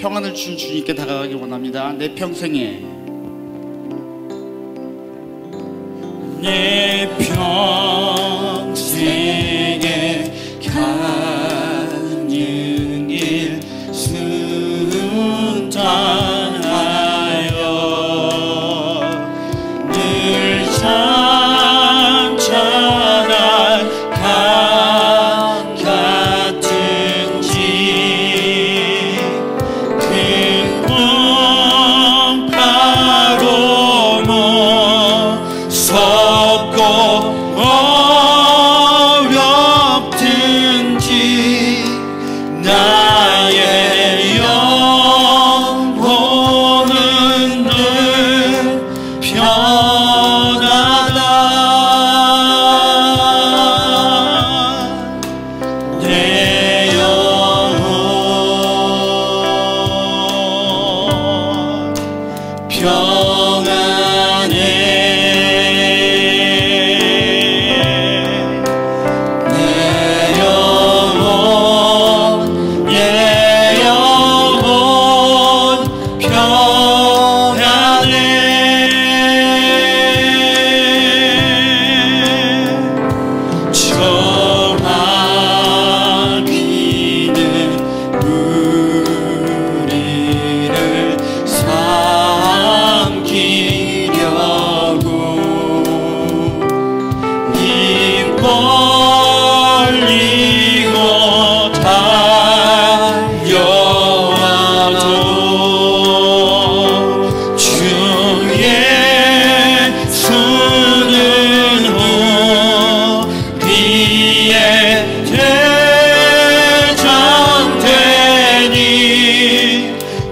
평안을 주신 주님께 다가가기 원합니다. 내 평생에 가는 길 순탄하여 늘 찬찬한 강 같은지 큰 파로 무섭고 어렵든지 나의 영혼은 늘 편하다. 내 영혼 평안해.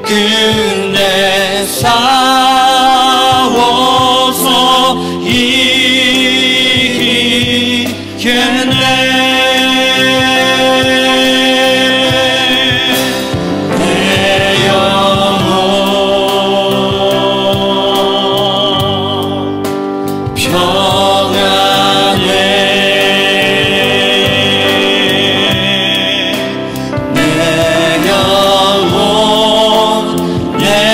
끝내 싸워서 이기겠네. 내 영혼 평안해. 내 영혼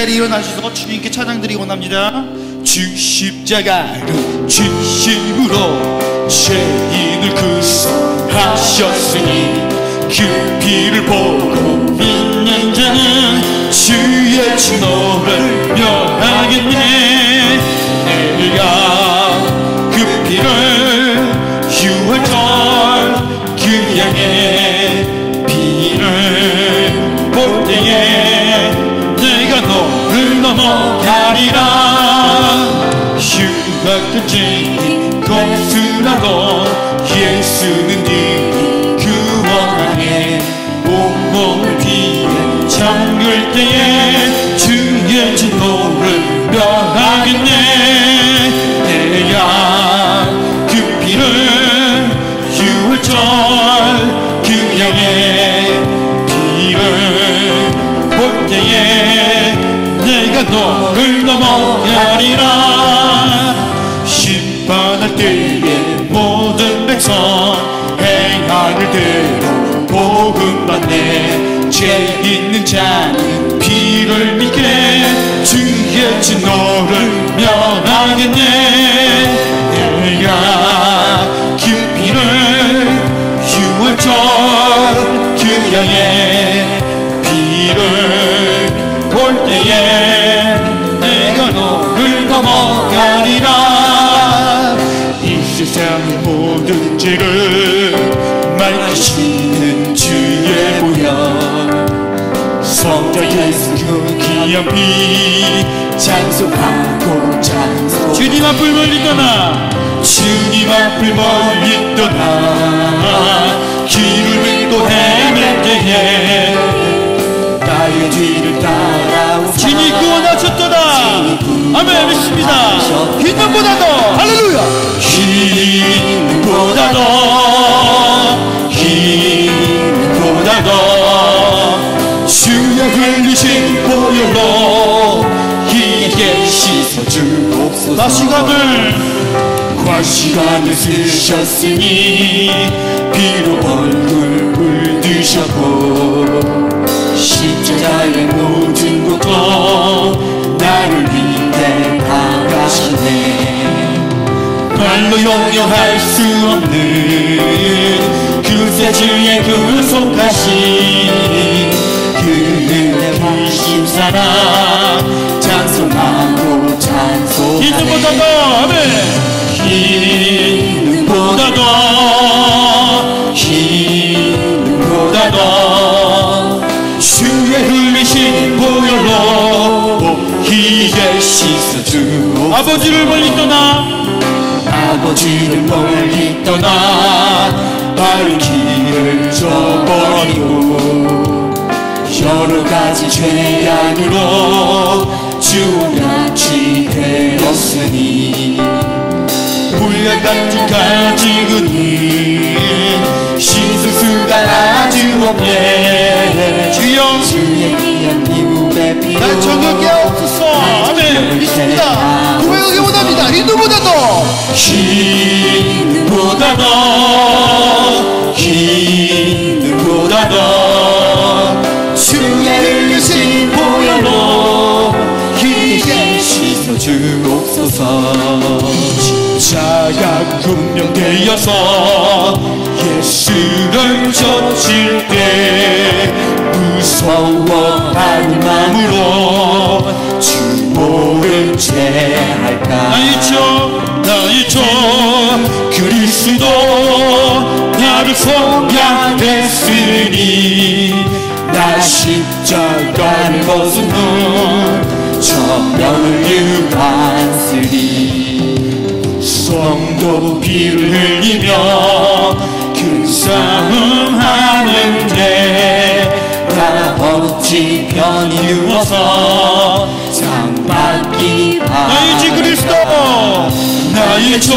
일어나셔서 주님께 찬양드리기 원합니다. 주 십자가로 진심으로 죄인을 구속하셨으니 그 피를 보고 믿는 자는 주의 진노를 면하겠네. 내가 그 피를 6월절 그 양의 피를 볼 때에 내가 너를 넘어가리라. 흉악든지 거스라도 예수는 네 구원하네. 온몸을 피에 잠글 때에 주의 진노를 면하겠네. 내가 그 피를 6월절 그 양의 피를 볼 때에 내가 너를 넘어가리라. 말대로 복음 받네. 죄 있는 자는 피를 믿게 주의 진 너를 면하겠네. 내가 그 피를 6월절 그녀의 피를 볼 때에 내가 너를 넘어가리라. 이 세상의 모든 죄를 맑히시는 주의 보혈, 성자 예수 그 귀한 피 찬송하고 찬송. 주님 앞을 멀리 떠나, 주님 앞을 멀리 떠나 길을 또 헤맬 때에 나의 뒤를 따라오사. 주님 구원하셨도다. 아멘. 믿습니다. 흰 눈보다도, 할렐루야, 흰 눈보다도, 흰 눈보다도 주의 흘리신 보혈로 이게 씻어주옵소서. 과시간을 쓰셨으니 비로 얼굴 물드셨고 십자가의 모든 것도 나를 위해 당하셨네. 말로 용용할 수 없는 그새주의 그 손가시, 그 은혜 부신 사랑 찬송하고 찬송하네. 흰 눈보다도, 아멘. 흰 눈보다도, 흰 눈보다도 주의 흘리신 보혈로 이제 씻어주옵소서. 아버지를 멀리 떠나, 아버지를 멀리 떠나 바른 길을 저버리고 여러 가지 죄악으로 주와 취되었으니 물약 같은 가지고는 씻을 수가 아주 없네. 주여, 주의 귀한 피부에 피로 날 정결케 하옵소서. 아멘. 믿습니다. 고백하기 원합니다. 흰 눈보다도, 흰 눈보다도, 흰 눈보다도 주의 흘리신 보혈로 이제 씻어주옵소서. 십자가 운명되어서 예수를 젖힐 때 무서워하는 마음으로 주 모른 채 할까. 나의 주 그리스도 나를 속량했으니 나 십자가를 벗은 후 천명을 유한쓰리. 성도 피를 흘리며 그 싸움 하는데 나 어찌 편히 누워서 상 받기 바라. 나의 주 그리스도, 나의 종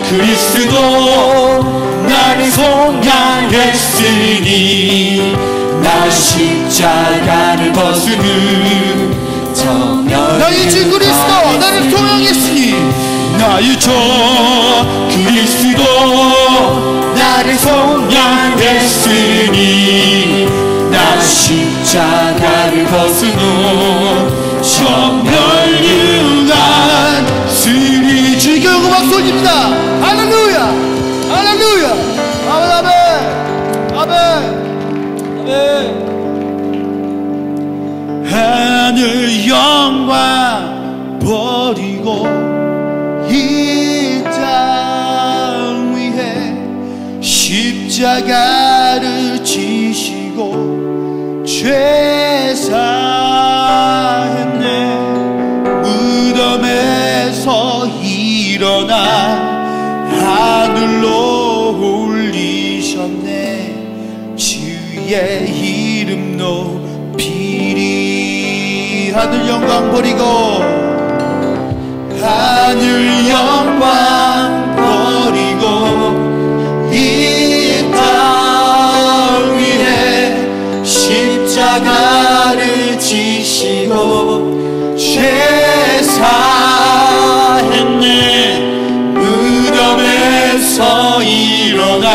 그리스도 나를 속량했으니 나 십자가를 벗은 후 나의 주 그리스도 나를 속량했으니 나의 주 그리스도 나를 속량했으니 나 십자가를 벗은 후 정멸유한 쓰리. 주의 음악 소리입니다. 할렐루야, 할렐루야. 아멘, 아멘, 아멘, 아멘. 하늘 영광 버리고 이 땅 위에 십자가를 지시고 죄 사했네. 무덤에서 일어나 하늘로 올리셨네. 주의 이름 높이리. 하늘 영광 버리고 하늘 영광 버리고 이 땅 위에 십자가를 지시고 죄 사했네. 무덤에서 일어나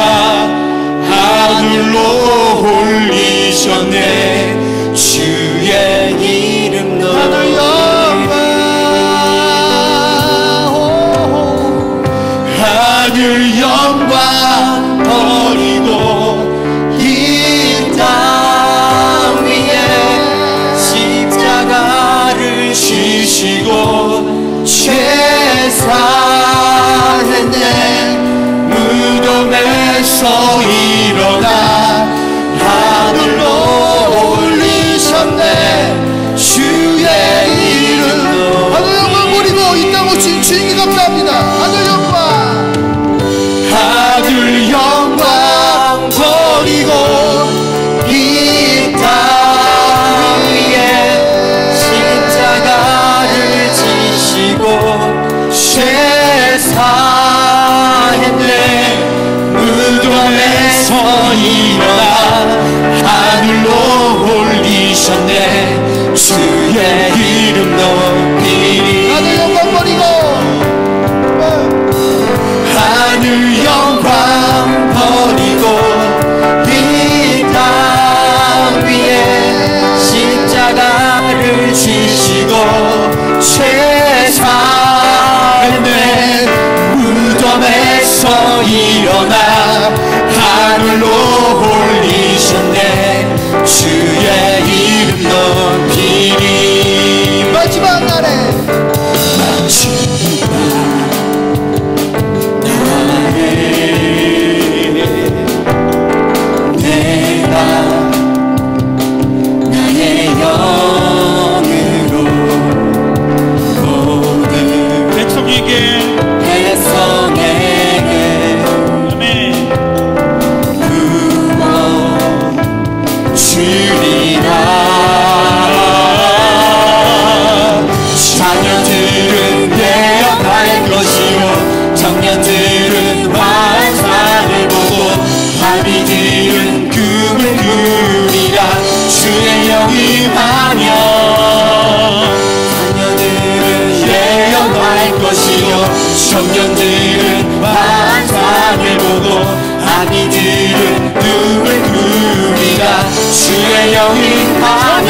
주리라. 자녀들은 대역할 것이요 청년들은 환상을 보고 바비들은 꿈을 꾸리라. 주의 영이 임하며 자녀들은 예언할 것이요 청년들은 환상을 보고 바비들은 꿈을 꾸리라. 주의 영이 임하며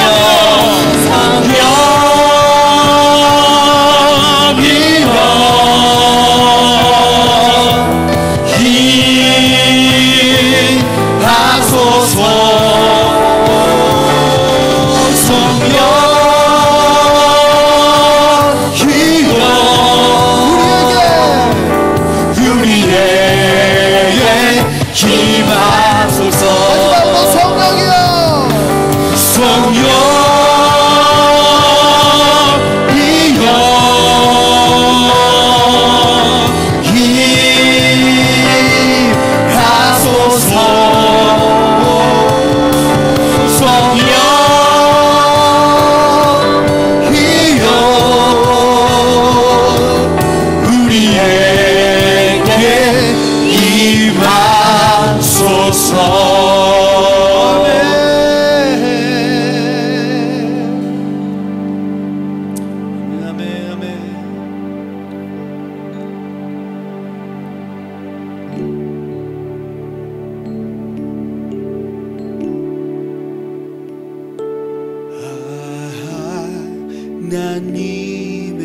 하나님의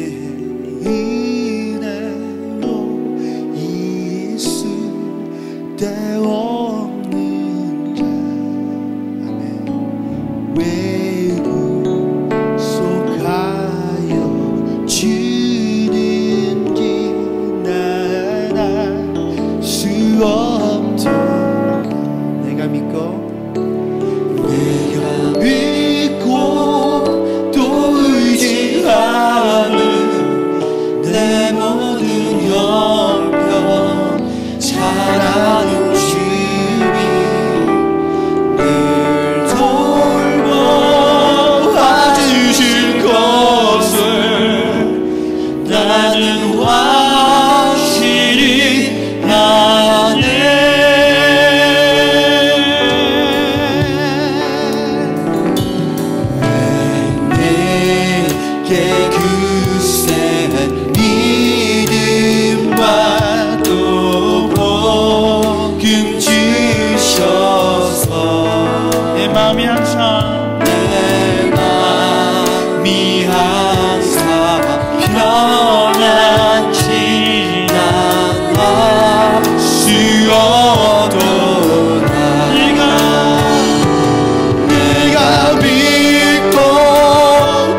은혜로 있을 때 없는 자 아멘. 외국 속하여 주는 길 나날 수 없도록 내가 믿고 내 모든 형편 잘하는 주님 늘 돌보 와주실 것을 나는 확실히 아네. 내게 그새 믿음과 또 복음 주셔서 내 마음이 항상 편안치 않아 수어도나 내가 믿고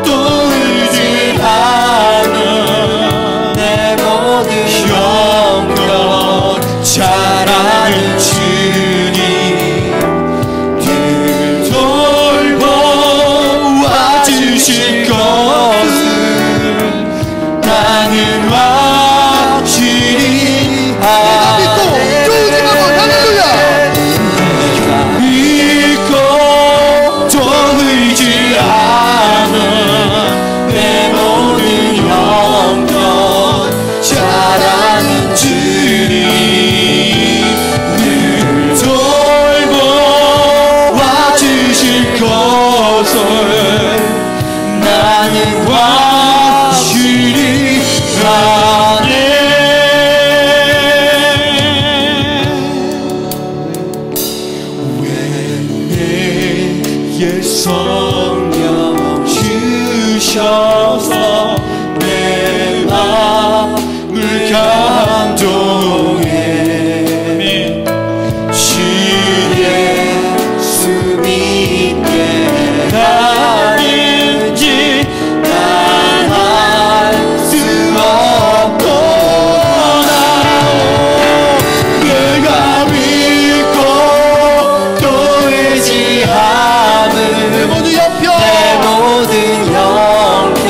또 의지하는 내 모든 형편 잘하는 주님 늘 돌보 와주실 것을 나는 확실히 믿고 또 의지하고 할렐루야. 내가 믿고 또 의지하는 내 모든 형편 잘하는 주님 늘 돌보 와주실 것을 나는 확실히 아네. 왜 내게 성령 주셔서 내 마음을 감동해 주의 수 믿게 가는지 난 알 수 없구나. 내가 믿고 또 의지하는 내 모든 형편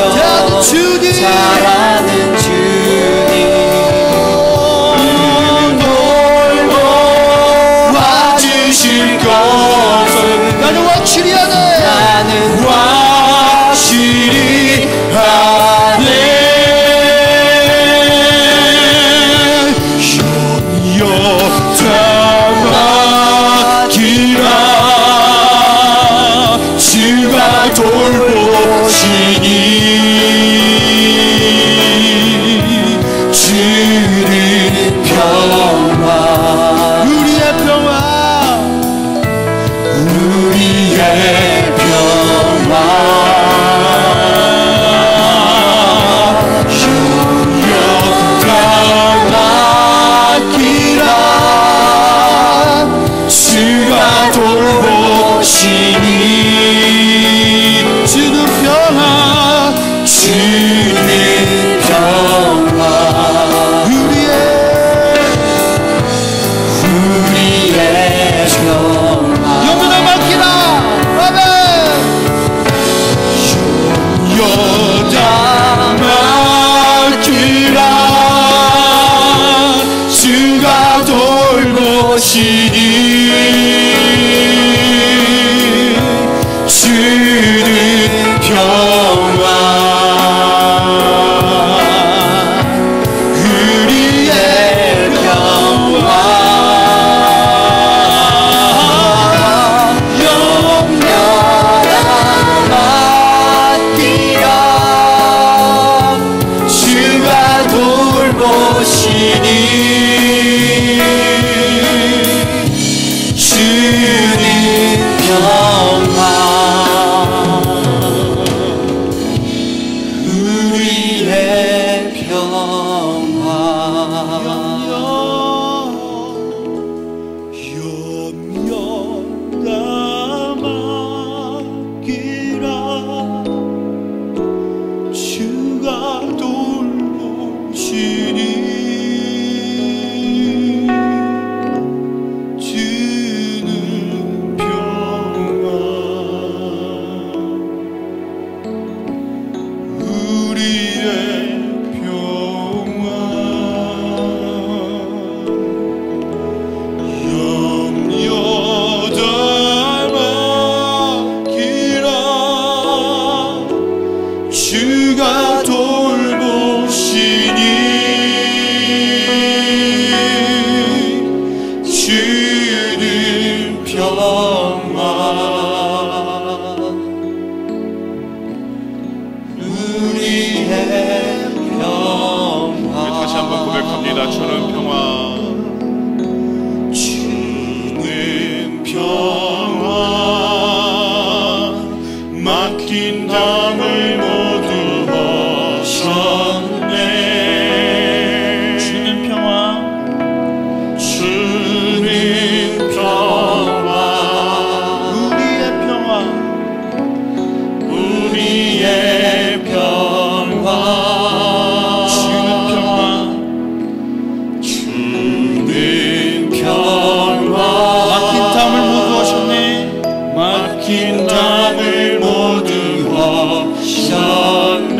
긴 땀을 모두 하셨네.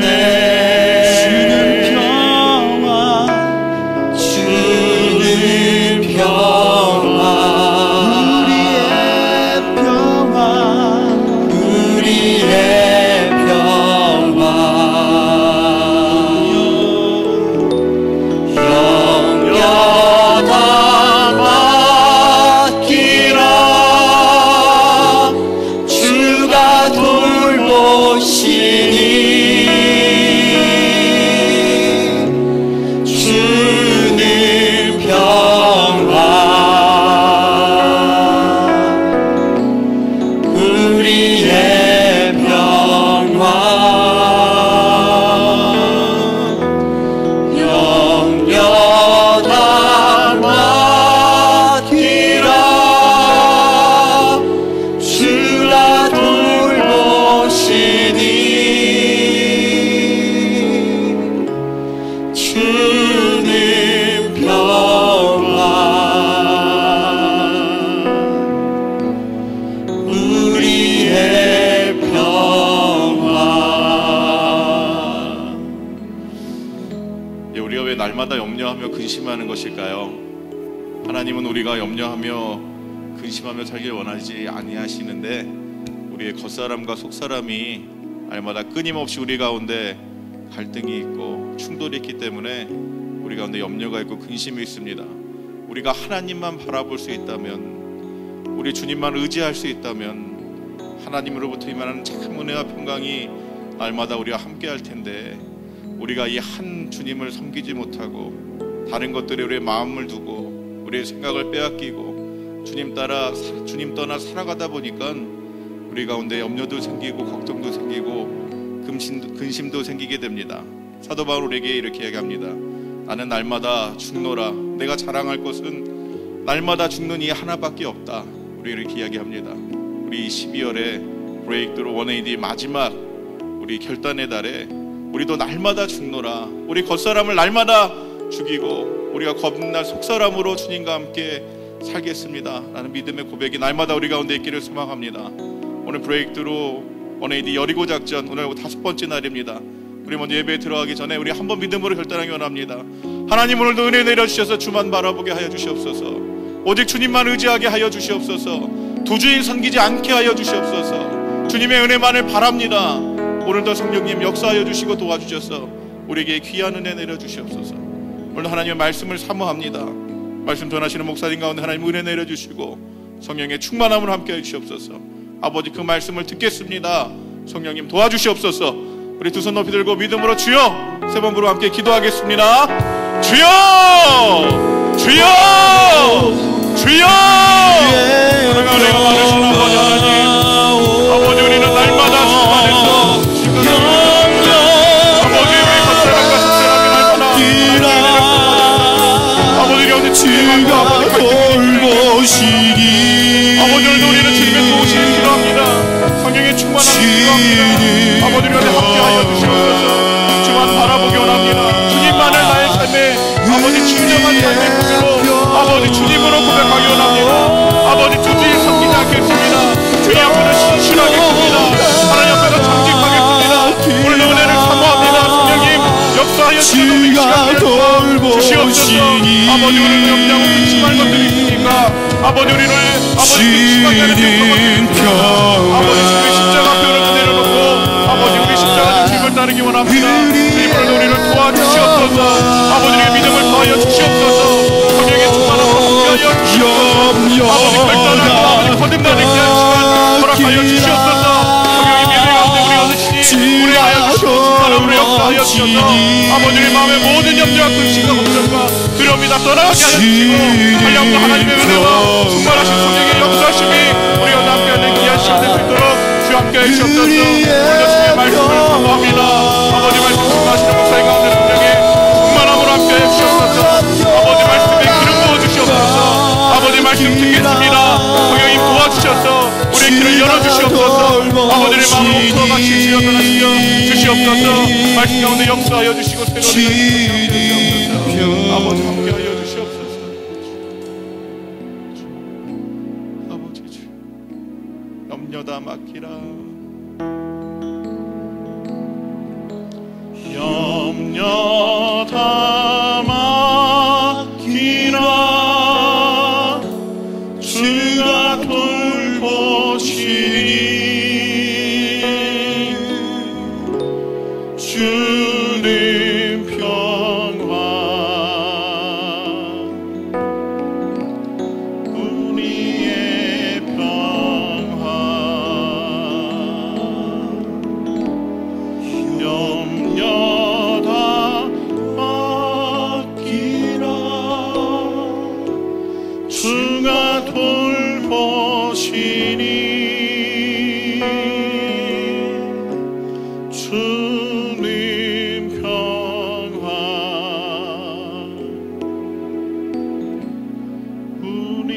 주는 평화 우리의 평화 영영하다 맡기라. 주가 돌보시니 주는 평화 우리의 평화 영영하다 맡기라. 주가 돌보시니 주는 평화 우리의 평화. 우리가 왜 날마다 염려하며 근심하는 것일까요? 하나님은 우리가 염려하며 근심하며 살길 원하지 아니하시는데 우리의 겉사람과 속사람이 날마다 끊임없이 우리 가운데 갈등이 있고 충돌이 있기 때문에 우리 가운데 염려가 있고 근심이 있습니다. 우리가 하나님만 바라볼 수 있다면, 우리 주님만 의지할 수 있다면 하나님으로부터 임하는 참 은혜와 평강이 날마다 우리와 함께 할 텐데, 우리가 이 한 주님을 섬기지 못하고 다른 것들에 우리의 마음을 두고 우리의 생각을 빼앗기고 주님 떠나 살아가다 보니까 우리 가운데 염려도 생기고 걱정도 생기고 근심도 생기게 됩니다. 사도 바울 우리에게 이렇게 얘기합니다. 나는 날마다 죽노라. 내가 자랑할 것은 날마다 죽는 이 하나밖에 없다. 우리 이렇게 이야기합니다. 우리 12월에 브레이크드로 1AD 마지막 우리 결단의 달에 우리도 날마다 죽노라. 우리 겉사람을 날마다 죽이고 우리가 겁날 속사람으로 주님과 함께 살겠습니다 라는 믿음의 고백이 날마다 우리 가운데 있기를 소망합니다. 오늘 브레이크드로 1AD 여리고 작전, 오늘 5번째 날입니다. 우리 먼저 예배에 들어가기 전에 우리 한번 믿음으로 결단하기 원합니다. 하나님, 오늘도 은혜 내려주셔서 주만 바라보게 하여 주시옵소서. 오직 주님만 의지하게 하여 주시옵소서. 두 주인 섬기지 않게 하여 주시옵소서. 주님의 은혜만을 바랍니다. 오늘도 성령님 역사하여 주시고 도와주셔서 우리에게 귀한 은혜 내려주시옵소서. 오늘도 하나님의 말씀을 사모합니다. 말씀 전하시는 목사님 가운데 하나님 은혜 내려주시고 성령의 충만함을 함께 해주시옵소서. 아버지, 그 말씀을 듣겠습니다. 성령님 도와주시옵소서. 우리 두 손 높이 들고 믿음으로 주여 세 번 부르고 함께 기도하겠습니다. 주여! 주여! 주여! 사랑하는 은혜가 많으신 아버지 하나님, 아버지, 우리는 날마다 주만에서 아버지, 우리 겉사람과 속사람이 날마다 아버지, 우리 주가 돌보시니 아버지, 오늘도 우리는 주님의 도우심을 필요합니다. 성령의 충만함을 필요합니다. 아버지, 우리 함께하여 주시옵소서. 주만 바라보기 원합니다. 주님만을 나의 삶에 아버지 진정한 삶의 고백으로 아버지 주님으로 고백하기 원합니다. 아버지, 주주의 섬기지 않겠습니다. 주님 앞에서 신실하겠습니다. 하나님 앞에서 정직하겠습니다. 오늘도 은혜를 사모합니다. 성령님 역사하여 주시옵소서. 아버지, 우리는 염려하고 근심할 것들이 있으니까 아버지, 우리는 아버지 근심하게 하는 것들이 아버지, 주의 십자가 표를 내려놓고 아버지, 우리 십자가 중심을 따르기 원합니다. 주님, 오늘도 우리를 도와주시옵소서. 아버지의 믿음을 더하여 주시옵소서. 성령의 충만함으로 함께하여 주시옵소서. 아버지, 결단을 아버지 거듭나는 귀한 시간 허락하여 주시옵소서. 성령의 믿음의 가운데 우리 얻으시니 우리 하여 주시고 충만함으로 역사하여 주셔서 아버지의 마음의 모든 염려와 근심과 걱정과 두려움이 다 떠나가게 하여 주시고 한량도 하나님의 은혜와 충만하신 성령의 역사하심이 우리와 함께하는 귀한 시간 될 수 있도록 주 함께해 주시옵소서. 오늘도 주의 말씀을 사모합니다. 아버지, 말씀 충만하시는 목사님 가운데 성령의 충만함으로 함께해 주시옵소서. 아버지, 말씀에 기름 부어주시옵소서. 아버지, 말씀 듣겠습니다. 성령님 도와주셔서 우리의 길을 열어주시옵소서. 아버지의 마음을 옥토와 같이 주여 변하시며 주시옵소서. 말씀 가운데 역사하여 주시고 새로운 일을 주시옵소서. 아버지, 함께하여 주시옵소서. 아버지, 주 염려다 염려다 맡기라. 염려다 맡기라. 주가 돌보시니 주님 평화 우리의 평화 염려다 맡기라. 주가 돌보시니 주님 평화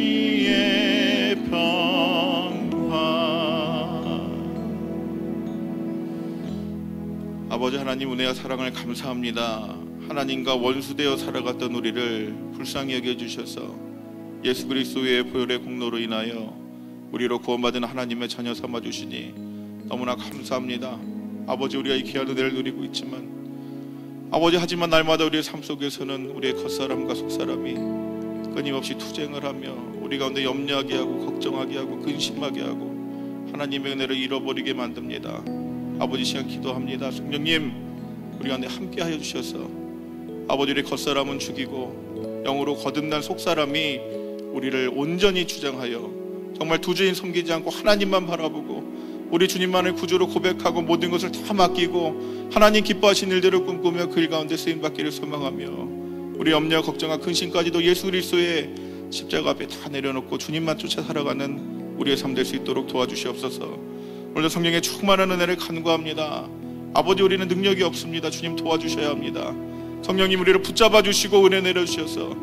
우리의 평화. 아버지 하나님, 은혜와 사랑을 감사합니다. 하나님과 원수되어 살아갔던 우리를 불쌍히 여겨주셔서 예수 그리스도의 보혈의 공로로 인하여 우리로 구원받은 하나님의 자녀 삼아주시니 너무나 감사합니다. 아버지, 우리가 이 귀한 은혜를 누리고 있지만 아버지, 하지만 날마다 우리의 삶 속에서는 우리의 겉사람과 속사람이 끊임없이 투쟁을 하며 우리 가운데 염려하게 하고 걱정하게 하고 근심하게 하고 하나님의 은혜를 잃어버리게 만듭니다. 아버지, 시간 기도합니다. 성령님, 우리 가운데 함께하여 주셔서 아버지, 우리 겉사람은 죽이고 영으로 거듭난 속사람이 우리를 온전히 주장하여 정말 두 주인 섬기지 않고 하나님만 바라보고 우리 주님만을 구주로 고백하고 모든 것을 다 맡기고 하나님 기뻐하신 일들을 꿈꾸며 그 일 가운데 쓰임받기를 소망하며 우리 염려 걱정과 근심까지도 예수 그리스도의 십자가 앞에 다 내려놓고 주님만 쫓아 살아가는 우리의 삶 될 수 있도록 도와주시옵소서. 오늘도 성령의 충만한 은혜를 간구합니다. 아버지, 우리는 능력이 없습니다. 주님 도와주셔야 합니다. 성령님, 우리를 붙잡아 주시고 은혜 내려주셔서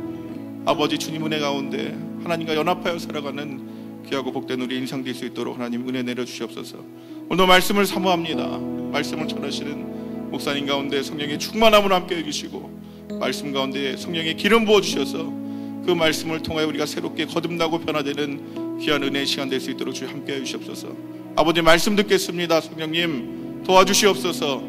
아버지, 주님 은혜 가운데 하나님과 연합하여 살아가는 귀하고 복된 우리 인생 될 수 있도록 하나님 은혜 내려주시옵소서. 오늘도 말씀을 사모합니다. 말씀을 전하시는 목사님 가운데 성령의 충만함을 함께 해주시고 말씀 가운데 성령의 기름 부어주셔서 그 말씀을 통하여 우리가 새롭게 거듭나고 변화되는 귀한 은혜의 시간 될 수 있도록 주님 함께 해주시옵소서. 아버지, 말씀 듣겠습니다. 성령님 도와주시옵소서.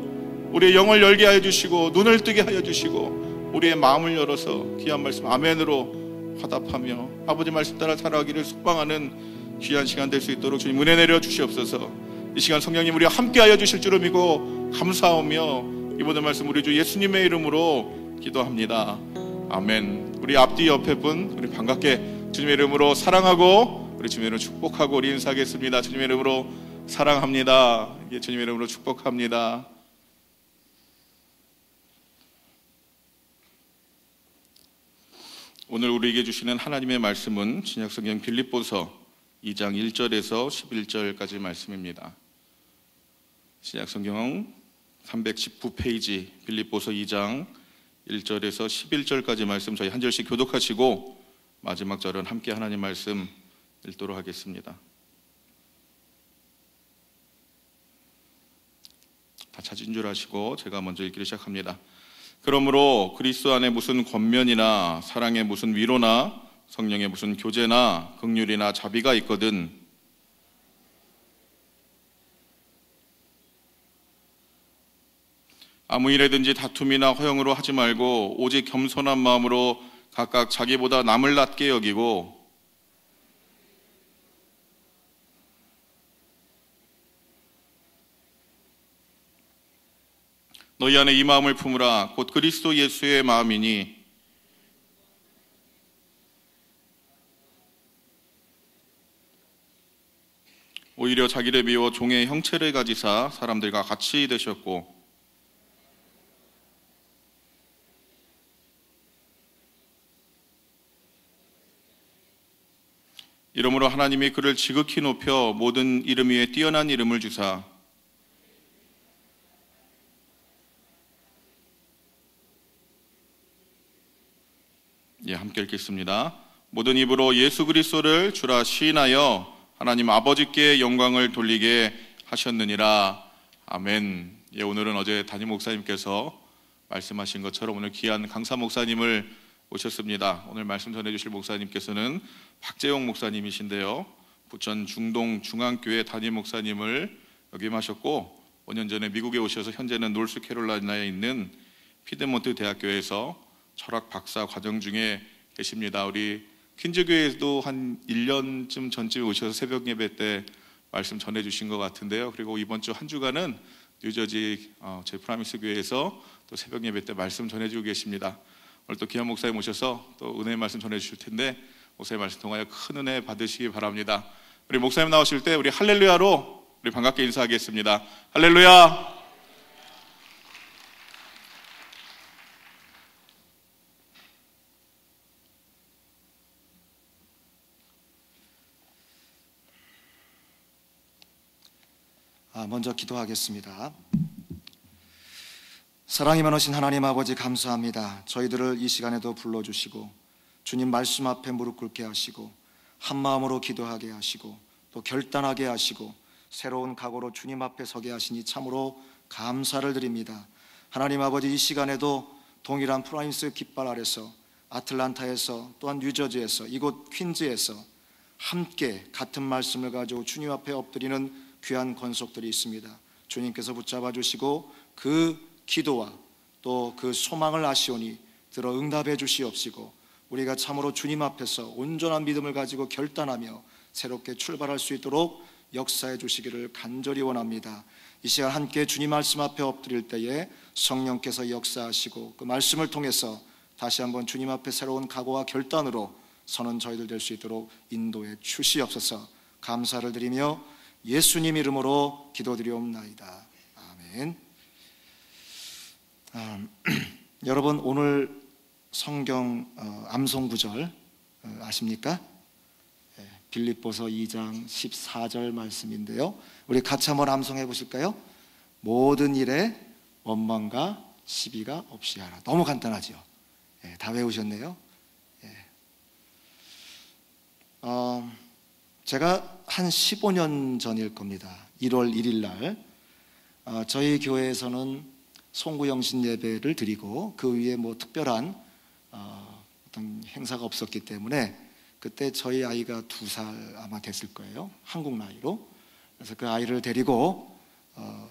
우리의 영을 열게 하여 주시고 눈을 뜨게 하여 주시고 우리의 마음을 열어서 귀한 말씀 아멘으로 화답하며 아버지 말씀 따라 살아가기를 소망하는 귀한 시간 될 수 있도록 주님 은혜 내려 주시옵소서. 이 시간 성령님 우리와 함께하여 주실 줄을 믿고 감사하며 이번의 말씀 우리 주 예수님의 이름으로 기도합니다. 아멘. 우리 앞뒤 옆에 분 우리 반갑게 주님의 이름으로 사랑하고 우리 주님의 이름으로 축복하고 우리 인사하겠습니다. 주님의 이름으로 사랑합니다. 예, 주님의 이름으로 축복합니다. 오늘 우리에게 주시는 하나님의 말씀은 신약성경 빌립보서 2장 1절에서 11절까지 말씀입니다. 신약성경 319페이지 빌립보서 2장 1절에서 11절까지 말씀 저희 한 절씩 교독하시고 마지막 절은 함께 하나님 말씀 읽도록 하겠습니다. 다 찾은 줄 아시고 제가 먼저 읽기를 시작합니다. 그러므로 그리스도 안에 무슨 권면이나 사랑에 무슨 위로나 성령에 무슨 교제나 긍휼이나 자비가 있거든 아무 일에든지 다툼이나 허영으로 하지 말고 오직 겸손한 마음으로 각각 자기보다 남을 낮게 여기고 너희 안에 이 마음을 품으라. 곧 그리스도 예수의 마음이니 오히려 자기를 비워 종의 형체를 가지사 사람들과 같이 되셨고 이러므로 하나님이 그를 지극히 높여 모든 이름 위에 뛰어난 이름을 주사 함께 읽겠습니다. 모든 입으로 예수 그리스도를 주라 시인하여 하나님 아버지께 영광을 돌리게 하셨느니라. 아멘. 오늘은 어제 담임 목사님께서 말씀하신 것처럼 오늘 귀한 강사 목사님을 오셨습니다. 오늘 말씀 전해주실 목사님께서는 박재용 목사님이신데요, 부천 중동 중앙교회 담임 목사님을 역임하셨고 5년 전에 미국에 오셔서 현재는 노스캐롤라이나에 있는 피드몬트 대학교에서 철학 박사 과정 중에 계십니다. 우리 퀸즈교회에도 한 1년쯤 전쯤에 오셔서 새벽 예배 때 말씀 전해주신 것 같은데요. 그리고 이번 주 한 주간은 뉴저지 제 프라미스 교회에서 또 새벽 예배 때 말씀 전해주고 계십니다. 오늘 또 기현 목사님 오셔서 또 은혜의 말씀 전해주실 텐데 목사님 말씀 통하여 큰 은혜 받으시기 바랍니다. 우리 목사님 나오실 때 우리 할렐루야로 우리 반갑게 인사하겠습니다. 할렐루야. 먼저 기도하겠습니다. 사랑이 많으신 하나님 아버지 감사합니다. 저희들을 이 시간에도 불러주시고 주님 말씀 앞에 무릎 꿇게 하시고 한 마음으로 기도하게 하시고 또 결단하게 하시고 새로운 각오로 주님 앞에 서게 하시니 참으로 감사를 드립니다. 하나님 아버지 이 시간에도 동일한 프라임스 깃발 아래서 아틀란타에서 또한 뉴저지에서 이곳 퀸즈에서 함께 같은 말씀을 가지고 주님 앞에 엎드리는 귀한 권속들이 있습니다. 주님께서 붙잡아 주시고 그 기도와 또 그 소망을 아시오니 들어 응답해 주시옵시고 우리가 참으로 주님 앞에서 온전한 믿음을 가지고 결단하며 새롭게 출발할 수 있도록 역사해 주시기를 간절히 원합니다. 이 시간 함께 주님 말씀 앞에 엎드릴 때에 성령께서 역사하시고 그 말씀을 통해서 다시 한번 주님 앞에 새로운 각오와 결단으로 서는 저희들 될 수 있도록 인도해 주시옵소서. 감사를 드리며 예수님 이름으로 기도드리옵나이다. 아멘. 여러분 오늘 성경 암송 구절 아십니까? 빌립보서 2장 14절 말씀인데요. 우리 같이 한번 암송해 보실까요? 모든 일에 원망과 시비가 없이 하라. 너무 간단하죠? 다 외우셨네요. 제가 한 15년 전일 겁니다. 1월 1일 날 저희 교회에서는 송구영신 예배를 드리고 그 위에 뭐 특별한 어떤 행사가 없었기 때문에 그때 저희 아이가 2살 아마 됐을 거예요. 한국 나이로. 그래서 그 아이를 데리고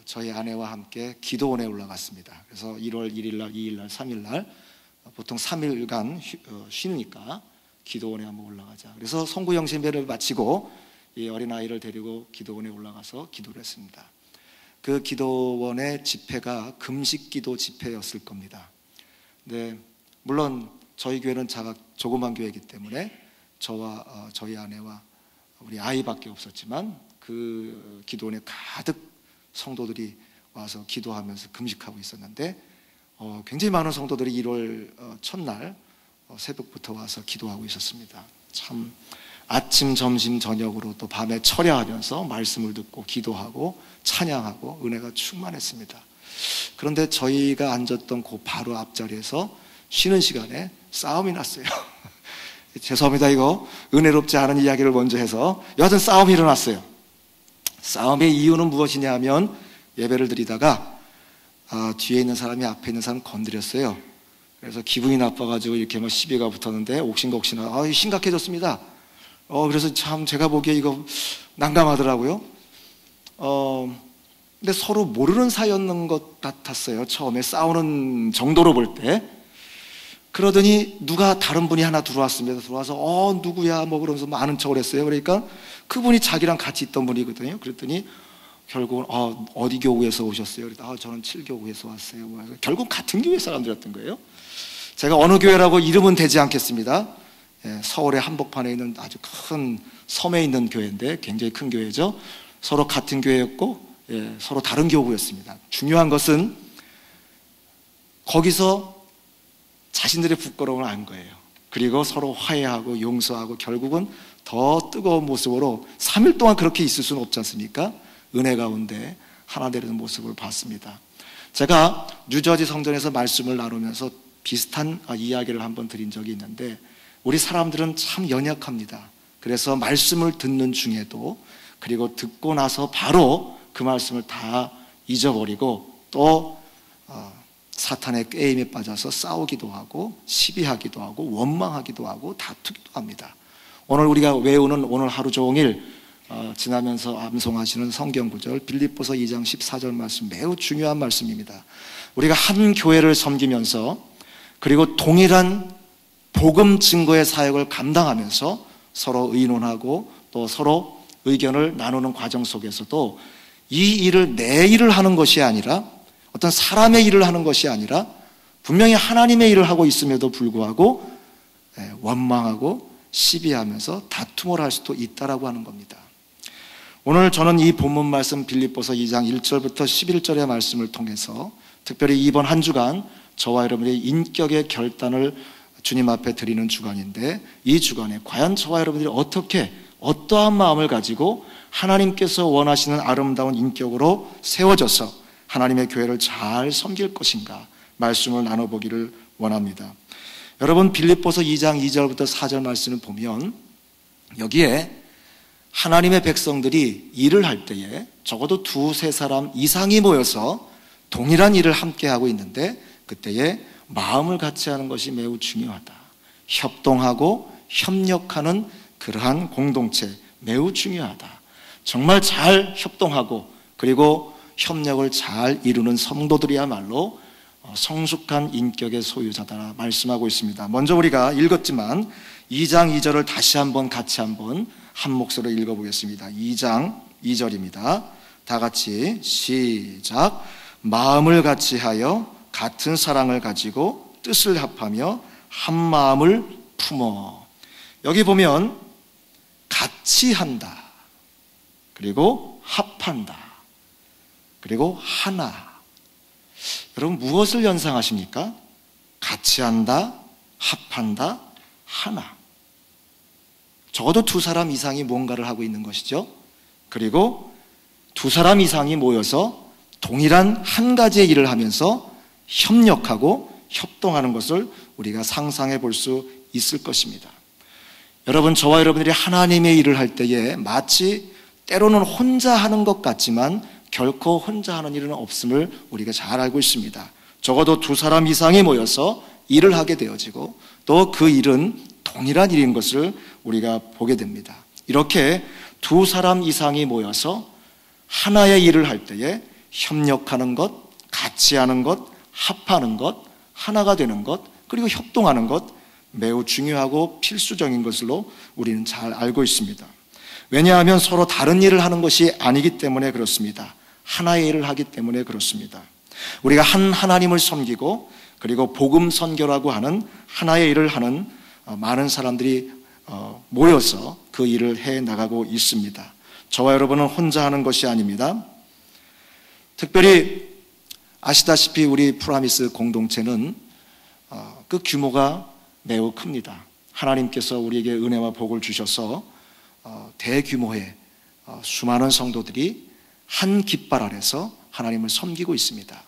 저희 아내와 함께 기도원에 올라갔습니다. 그래서 1월 1일 날, 2일 날, 3일 날 보통 3일간 쉬니까 기도원에 한번 올라가자. 그래서 송구영신 예배를 마치고 이 어린아이를 데리고 기도원에 올라가서 기도를 했습니다. 그 기도원의 집회가 금식기도 집회였을 겁니다. 네, 물론 저희 교회는 조그만 교회이기 때문에 저와 저희 아내와 우리 아이밖에 없었지만 그 기도원에 가득 성도들이 와서 기도하면서 금식하고 있었는데 굉장히 많은 성도들이 1월 첫날 새벽부터 와서 기도하고 있었습니다. 참 아침, 점심, 저녁으로 또 밤에 철야하면서 말씀을 듣고 기도하고 찬양하고 은혜가 충만했습니다. 그런데 저희가 앉았던 그 바로 앞자리에서 쉬는 시간에 싸움이 났어요. 죄송합니다. 이거 은혜롭지 않은 이야기를 먼저 해서 여하튼 싸움이 일어났어요. 싸움의 이유는 무엇이냐 하면 예배를 드리다가 뒤에 있는 사람이 앞에 있는 사람 건드렸어요. 그래서 기분이 나빠가지고 이렇게 막 시비가 붙었는데 옥신각신하고 심각해졌습니다. 그래서 참 제가 보기에 이거 난감하더라고요. 근데 서로 모르는 사이였는 것 같았어요. 처음에 싸우는 정도로 볼 때. 그러더니 누가 다른 분이 하나 들어왔습니다. 들어와서 누구야 뭐 그러면서 아는 척을 했어요. 그러니까 그분이 자기랑 같이 있던 분이거든요. 그랬더니 결국은 어디 교구에서 오셨어요? 그랬더니 저는 7교구에서 왔어요. 결국 같은 교회 사람들이었던 거예요. 제가 어느 교회라고 이름은 대지 않겠습니다. 서울의 한복판에 있는 아주 큰 섬에 있는 교회인데 굉장히 큰 교회죠. 서로 같은 교회였고 서로 다른 교구였습니다. 중요한 것은 거기서 자신들의 부끄러움을 안 거예요. 그리고 서로 화해하고 용서하고 결국은 더 뜨거운 모습으로 3일 동안 그렇게 있을 수는 없지 않습니까? 은혜 가운데 하나 되는 모습을 봤습니다. 제가 뉴저지 성전에서 말씀을 나누면서 비슷한 이야기를 한번 드린 적이 있는데 우리 사람들은 참 연약합니다. 그래서 말씀을 듣는 중에도 그리고 듣고 나서 바로 그 말씀을 다 잊어버리고 또 사탄의 게임에 빠져서 싸우기도 하고 시비하기도 하고 원망하기도 하고 다투기도 합니다. 오늘 우리가 외우는 오늘 하루 종일 지나면서 암송하시는 성경 구절 빌립보서 2장 14절 말씀, 매우 중요한 말씀입니다. 우리가 한 교회를 섬기면서 그리고 동일한 복음 증거의 사역을 감당하면서 서로 의논하고 또 서로 의견을 나누는 과정 속에서도 이 일을 내 일을 하는 것이 아니라 어떤 사람의 일을 하는 것이 아니라 분명히 하나님의 일을 하고 있음에도 불구하고 원망하고 시비하면서 다툼을 할 수도 있다라고 하는 겁니다. 오늘 저는 이 본문 말씀 빌립보서 2장 1절부터 11절의 말씀을 통해서 특별히 이번 한 주간 저와 여러분의 인격의 결단을 주님 앞에 드리는 주간인데, 이 주간에 과연 저와 여러분들이 어떻게 어떠한 마음을 가지고 하나님께서 원하시는 아름다운 인격으로 세워져서 하나님의 교회를 잘 섬길 것인가 말씀을 나눠보기를 원합니다. 여러분, 빌립보서 2장 2절부터 4절 말씀을 보면 여기에 하나님의 백성들이 일을 할 때에 적어도 두세 사람 이상이 모여서 동일한 일을 함께 하고 있는데 그때에 마음을 같이 하는 것이 매우 중요하다. 협동하고 협력하는 그러한 공동체 매우 중요하다. 정말 잘 협동하고 그리고 협력을 잘 이루는 성도들이야말로 성숙한 인격의 소유자다 말씀하고 있습니다. 먼저 우리가 읽었지만 2장 2절을 다시 한번 같이 한번 한 목소리로 읽어보겠습니다. 2장 2절입니다. 다 같이 시작. 마음을 같이 하여 같은 사랑을 가지고 뜻을 합하며 한 마음을 품어. 여기 보면 같이 한다, 그리고 합한다, 그리고 하나. 여러분, 무엇을 연상하십니까? 같이 한다, 합한다, 하나. 적어도 두 사람 이상이 뭔가를 하고 있는 것이죠. 그리고 두 사람 이상이 모여서 동일한 한 가지의 일을 하면서 협력하고 협동하는 것을 우리가 상상해 볼 수 있을 것입니다. 여러분, 저와 여러분들이 하나님의 일을 할 때에 마치 때로는 혼자 하는 것 같지만 결코 혼자 하는 일은 없음을 우리가 잘 알고 있습니다. 적어도 두 사람 이상이 모여서 일을 하게 되어지고 또 그 일은 동일한 일인 것을 우리가 보게 됩니다. 이렇게 두 사람 이상이 모여서 하나의 일을 할 때에 협력하는 것, 같이 하는 것, 합하는 것, 하나가 되는 것, 그리고 협동하는 것 매우 중요하고 필수적인 것으로 우리는 잘 알고 있습니다. 왜냐하면 서로 다른 일을 하는 것이 아니기 때문에 그렇습니다. 하나의 일을 하기 때문에 그렇습니다. 우리가 한 하나님을 섬기고 그리고 복음 선교라고 하는 하나의 일을 하는 많은 사람들이 모여서 그 일을 해 나가고 있습니다. 저와 여러분은 혼자 하는 것이 아닙니다. 특별히 아시다시피 우리 프라미스 공동체는 그 규모가 매우 큽니다. 하나님께서 우리에게 은혜와 복을 주셔서 대규모의 수많은 성도들이 한 깃발 아래서 하나님을 섬기고 있습니다.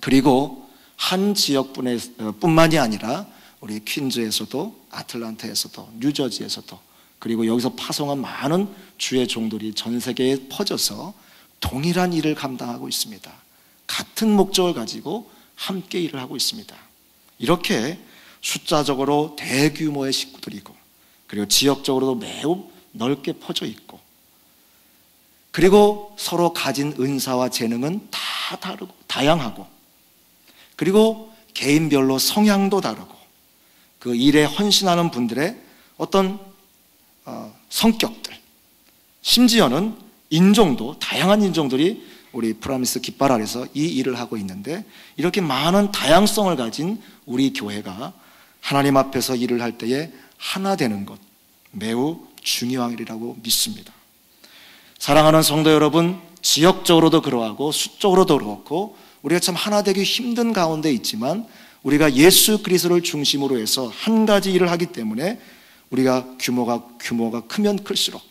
그리고 한 지역뿐만이 아니라 우리 퀸즈에서도, 아틀란타에서도, 뉴저지에서도, 그리고 여기서 파송한 많은 주의 종들이 전 세계에 퍼져서 동일한 일을 감당하고 있습니다. 같은 목적을 가지고 함께 일을 하고 있습니다. 이렇게 숫자적으로 대규모의 식구들이고 그리고 지역적으로도 매우 넓게 퍼져 있고 그리고 서로 가진 은사와 재능은 다 다르고 다양하고 그리고 개인별로 성향도 다르고 그 일에 헌신하는 분들의 어떤 성격들, 심지어는 인종도, 다양한 인종들이 우리 프라미스 깃발 아래서 이 일을 하고 있는데 이렇게 많은 다양성을 가진 우리 교회가 하나님 앞에서 일을 할 때에 하나 되는 것 매우 중요한 일이라고 믿습니다. 사랑하는 성도 여러분, 지역적으로도 그러하고 수적으로도 그렇고 우리가 참 하나 되기 힘든 가운데 있지만 우리가 예수 그리스도를 중심으로 해서 한 가지 일을 하기 때문에 우리가 규모가 크면 클수록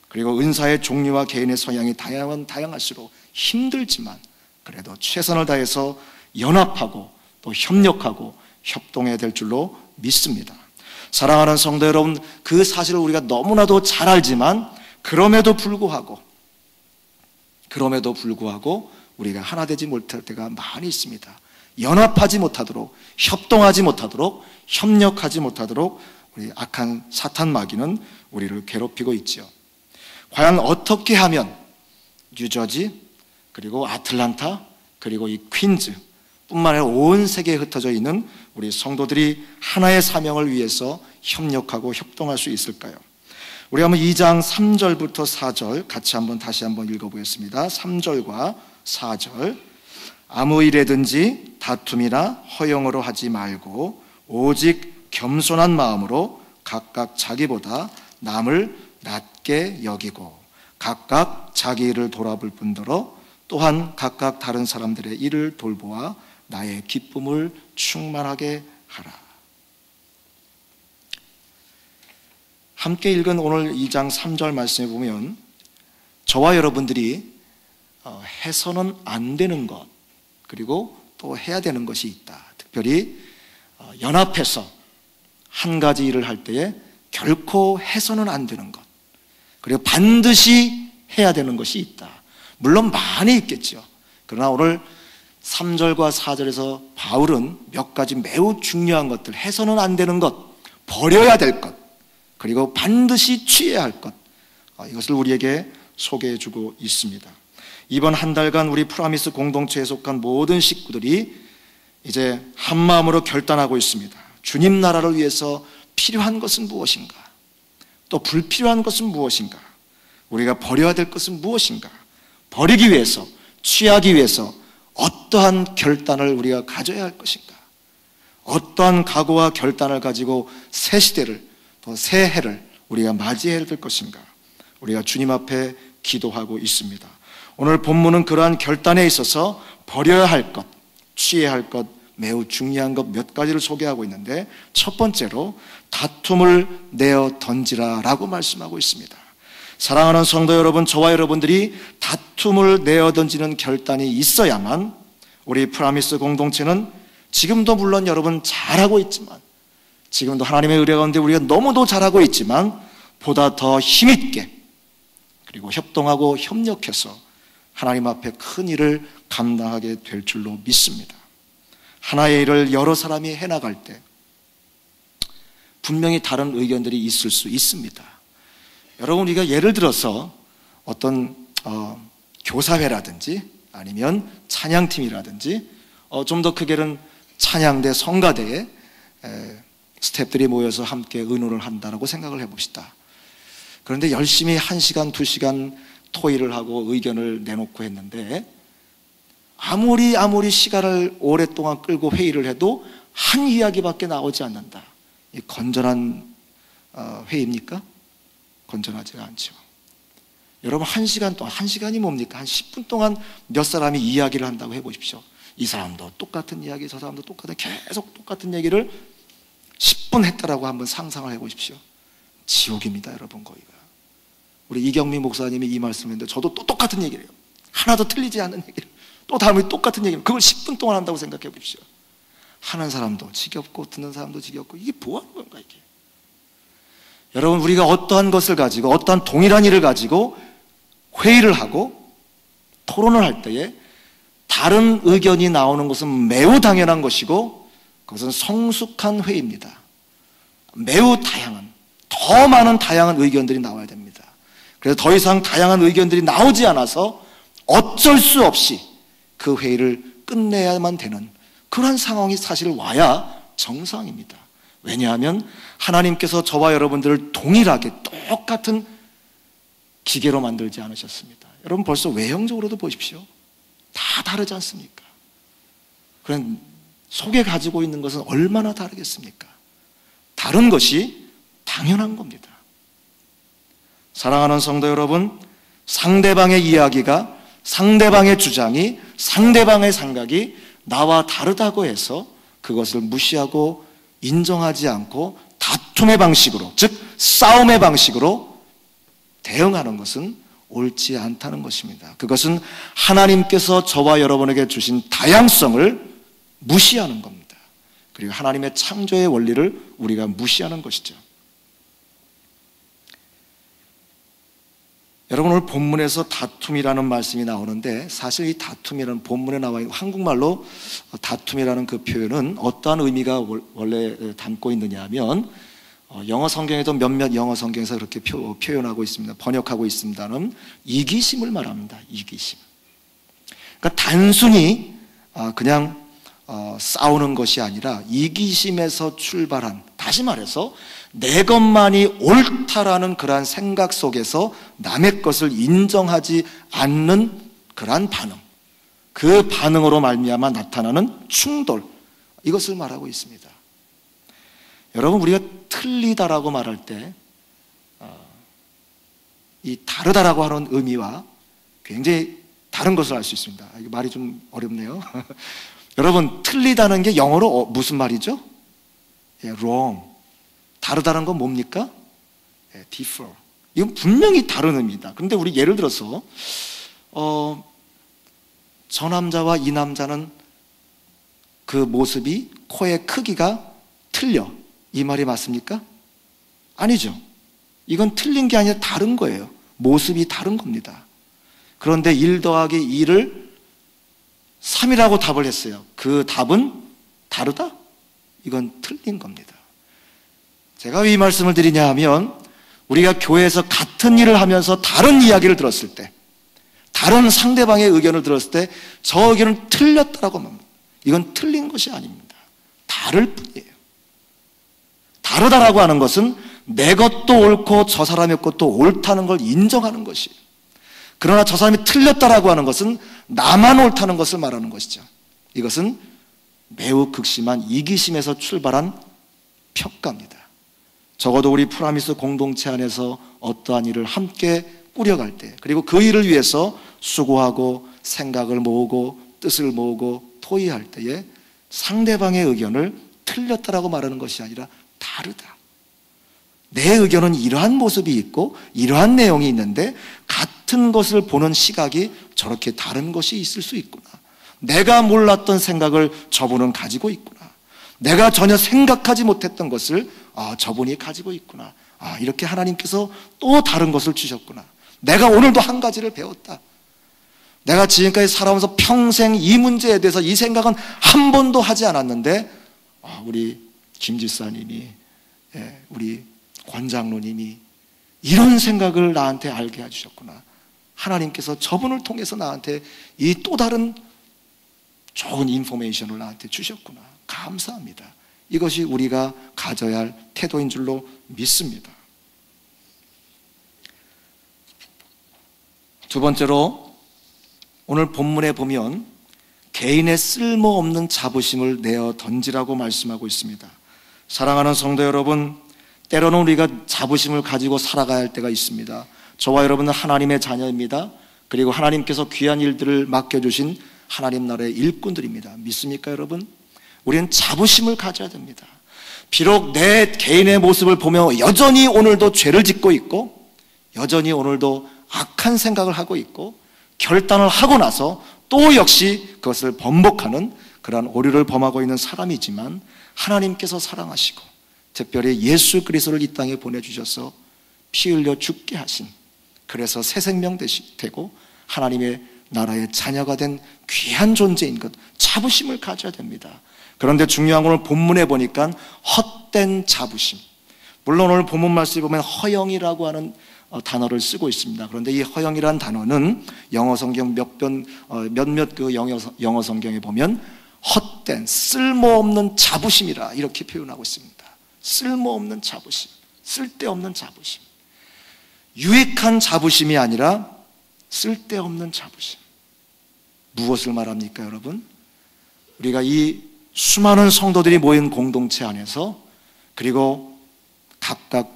그리고 은사의 종류와 개인의 성향이 다양할수록 힘들지만 그래도 최선을 다해서 연합하고 또 협력하고 협동해야 될 줄로 믿습니다. 사랑하는 성도 여러분, 그 사실을 우리가 너무나도 잘 알지만 그럼에도 불구하고 우리가 하나 되지 못할 때가 많이 있습니다. 연합하지 못하도록, 협동하지 못하도록, 협력하지 못하도록 우리 악한 사탄 마귀는 우리를 괴롭히고 있죠. 과연 어떻게 하면 뉴저지, 그리고 아틀란타, 그리고 이 퀸즈 뿐만 아니라 온 세계에 흩어져 있는 우리 성도들이 하나의 사명을 위해서 협력하고 협동할 수 있을까요? 우리 한번 2장 3절부터 4절 같이 다시 한번 읽어보겠습니다. 3절과 4절. 아무 일에든지 다툼이나 허영으로 하지 말고 오직 겸손한 마음으로 각각 자기보다 남을 낮게 여기고 각각 자기 일을 돌아볼 뿐더러 또한 각각 다른 사람들의 일을 돌보아 나의 기쁨을 충만하게 하라. 함께 읽은 오늘 2장 3절 말씀에 보면 저와 여러분들이 해서는 안 되는 것, 그리고 또 해야 되는 것이 있다. 특별히 연합해서 한 가지 일을 할 때에 결코 해서는 안 되는 것, 그리고 반드시 해야 되는 것이 있다. 물론 많이 있겠죠. 그러나 오늘 3절과 4절에서 바울은 몇 가지 매우 중요한 것들, 해서는 안 되는 것, 버려야 될 것, 그리고 반드시 취해야 할 것, 이것을 우리에게 소개해주고 있습니다. 이번 한 달간 우리 프라미스 공동체에 속한 모든 식구들이 이제 한 마음으로 결단하고 있습니다. 주님 나라를 위해서 필요한 것은 무엇인가? 또 불필요한 것은 무엇인가? 우리가 버려야 될 것은 무엇인가? 버리기 위해서, 취하기 위해서 어떠한 결단을 우리가 가져야 할 것인가? 어떠한 각오와 결단을 가지고 새 시대를, 또 새 해를 우리가 맞이해야 될 것인가? 우리가 주님 앞에 기도하고 있습니다. 오늘 본문은 그러한 결단에 있어서 버려야 할 것, 취해야 할 것, 매우 중요한 것 몇 가지를 소개하고 있는데, 첫 번째로 다툼을 내어 던지라 라고 말씀하고 있습니다. 사랑하는 성도 여러분, 저와 여러분들이 다툼을 내어 던지는 결단이 있어야만 우리 프라미스 공동체는 지금도 물론 여러분 잘하고 있지만, 지금도 하나님의 은혜 가운데 우리가 너무도 잘하고 있지만 보다 더 힘있게, 그리고 협동하고 협력해서 하나님 앞에 큰 일을 감당하게 될 줄로 믿습니다. 하나의 일을 여러 사람이 해나갈 때 분명히 다른 의견들이 있을 수 있습니다. 여러분, 우리가 예를 들어서 어떤 교사회라든지 아니면 찬양팀이라든지 좀 더 크게는 찬양대, 성가대에 스태프들이 모여서 함께 의논을 한다라고 생각을 해봅시다. 그런데 열심히 1시간, 2시간 토의를 하고 의견을 내놓고 했는데 아무리 시간을 오랫동안 끌고 회의를 해도 한 이야기밖에 나오지 않는다. 이 건전한 회의입니까? 건전하지가 않죠. 여러분, 1시간 동안, 1시간이 뭡니까? 한 10분 동안 몇 사람이 이야기를 한다고 해보십시오. 이 사람도 똑같은 이야기, 저 사람도 계속 똑같은 얘기를 10분 했다라고 한번 상상을 해보십시오. 지옥입니다, 여러분. 거기가. 우리 이경미 목사님이 이 말씀을 했는데 저도 또 똑같은 얘기를 해요. 하나도 틀리지 않는 얘기를, 또 다음에 똑같은 얘기를, 그걸 10분 동안 한다고 생각해 보십시오. 하는 사람도 지겹고 듣는 사람도 지겹고, 이게 뭐 하는 건가 이게? 여러분, 우리가 어떠한 것을 가지고, 어떠한 동일한 일을 가지고 회의를 하고 토론을 할 때에 다른 의견이 나오는 것은 매우 당연한 것이고, 그것은 성숙한 회의입니다. 매우 다양한, 더 많은 다양한 의견들이 나와야 됩니다. 그래서 더 이상 다양한 의견들이 나오지 않아서 어쩔 수 없이 그 회의를 끝내야만 되는 그런 상황이 사실 와야 정상입니다. 왜냐하면 하나님께서 저와 여러분들을 동일하게 똑같은 기계로 만들지 않으셨습니다. 여러분, 벌써 외형적으로도 보십시오. 다 다르지 않습니까? 그런 속에 가지고 있는 것은 얼마나 다르겠습니까? 다른 것이 당연한 겁니다. 사랑하는 성도 여러분, 상대방의 이야기가, 상대방의 주장이, 상대방의 생각이 나와 다르다고 해서 그것을 무시하고 인정하지 않고 다툼의 방식으로, 즉 싸움의 방식으로 대응하는 것은 옳지 않다는 것입니다. 그것은 하나님께서 저와 여러분에게 주신 다양성을 무시하는 겁니다. 그리고 하나님의 창조의 원리를 우리가 무시하는 것이죠. 여러분, 오늘 본문에서 다툼이라는 말씀이 나오는데, 사실 이 다툼이라는 본문에 나와 있는 한국말로 다툼이라는 그 표현은 어떠한 의미가 원래 담고 있느냐 하면, 영어 성경에도 몇몇 영어 성경에서 그렇게 표현하고 있습니다. 번역하고 있습니다는 이기심을 말합니다. 이기심. 그러니까 단순히 그냥 싸우는 것이 아니라 이기심에서 출발한, 다시 말해서 내 것만이 옳다라는 그러한 생각 속에서 남의 것을 인정하지 않는 그러한 반응, 그 반응으로 말미암아 나타나는 충돌, 이것을 말하고 있습니다. 여러분, 우리가 틀리다라고 말할 때 이 다르다라고 하는 의미와 굉장히 다른 것을 알 수 있습니다. 이거 말이 좀 어렵네요. 여러분, 틀리다는 게 영어로 무슨 말이죠? wrong. 다르다는 건 뭡니까? differ. 이건 분명히 다른 의미입니다. 그런데 우리 예를 들어서 저 남자와 이 남자는 그 모습이, 코의 크기가 틀려. 이 말이 맞습니까? 아니죠. 이건 틀린 게 아니라 다른 거예요. 모습이 다른 겁니다. 그런데 1 더하기 2를 3이라고 답을 했어요. 그 답은 다르다? 이건 틀린 겁니다. 제가 왜 이 말씀을 드리냐 하면, 우리가 교회에서 같은 일을 하면서 다른 이야기를 들었을 때, 다른 상대방의 의견을 들었을 때 저 의견은 틀렸다라고 말합니다. 이건 틀린 것이 아닙니다. 다를 뿐이에요. 다르다라고 하는 것은 내 것도 옳고 저 사람의 것도 옳다는 걸 인정하는 것이에요. 그러나 저 사람이 틀렸다라고 하는 것은 나만 옳다는 것을 말하는 것이죠. 이것은 매우 극심한 이기심에서 출발한 평가입니다. 적어도 우리 프라미스 공동체 안에서 어떠한 일을 함께 꾸려갈 때, 그리고 그 일을 위해서 수고하고 생각을 모으고 뜻을 모으고 토의할 때에 상대방의 의견을 틀렸다라고 말하는 것이 아니라 다르다. 내 의견은 이러한 모습이 있고 이러한 내용이 있는데 같은 것을 보는 시각이 저렇게 다른 것이 있을 수 있구나. 내가 몰랐던 생각을 저분은 가지고 있구나. 내가 전혀 생각하지 못했던 것을 저분이 가지고 있구나. 이렇게 하나님께서 또 다른 것을 주셨구나. 내가 오늘도 한 가지를 배웠다. 내가 지금까지 살아오면서 평생 이 문제에 대해서 이 생각은 한 번도 하지 않았는데 우리 김 집사님이, 우리 권장로님이 이런 생각을 나한테 알게 해주셨구나. 하나님께서 저분을 통해서 나한테 이 또 다른 좋은 인포메이션을 나한테 주셨구나. 감사합니다. 이것이 우리가 가져야 할 태도인 줄로 믿습니다. 두 번째로, 오늘 본문에 보면 개인의 쓸모없는 자부심을 내어 던지라고 말씀하고 있습니다. 사랑하는 성도 여러분, 때로는 우리가 자부심을 가지고 살아가야 할 때가 있습니다. 저와 여러분은 하나님의 자녀입니다. 그리고 하나님께서 귀한 일들을 맡겨주신 하나님 나라의 일꾼들입니다. 믿습니까, 여러분? 우리는 자부심을 가져야 됩니다. 비록 내 개인의 모습을 보며 여전히 오늘도 죄를 짓고 있고, 여전히 오늘도 악한 생각을 하고 있고, 결단을 하고 나서 또 역시 그것을 번복하는 그러한 오류를 범하고 있는 사람이지만, 하나님께서 사랑하시고 특별히 예수 그리스도를 이 땅에 보내주셔서 피 흘려 죽게 하신, 그래서 새 생명 되고 하나님의 나라의 자녀가 된 귀한 존재인 것, 자부심을 가져야 됩니다. 그런데 중요한 건 오늘 본문에 보니까 헛된 자부심, 물론 오늘 본문 말씀에 보면 허영이라고 하는 단어를 쓰고 있습니다. 그런데 이 허영이라는 단어는 영어 성경 몇몇 그 영어 성경에 보면 헛된, 쓸모없는 자부심이라 이렇게 표현하고 있습니다. 쓸모없는 자부심, 쓸데없는 자부심, 유익한 자부심이 아니라 쓸데없는 자부심. 무엇을 말합니까, 여러분? 우리가 이 수많은 성도들이 모인 공동체 안에서, 그리고 각각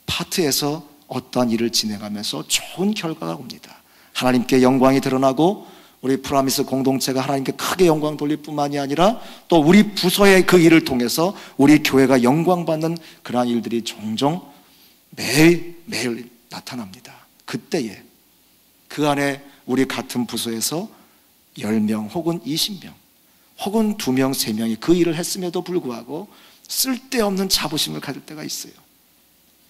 파트에서 어떠한 일을 진행하면서 좋은 결과가 옵니다. 하나님께 영광이 드러나고 우리 프라미스 공동체가 하나님께 크게 영광 돌릴 뿐만이 아니라 또 우리 부서의 그 일을 통해서 우리 교회가 영광받는 그러한 일들이 종종 매일 나타납니다. 그때에 그 안에 우리 같은 부서에서 10명 혹은 20명 혹은 2명, 3명이 그 일을 했음에도 불구하고 쓸데없는 자부심을 가질 때가 있어요.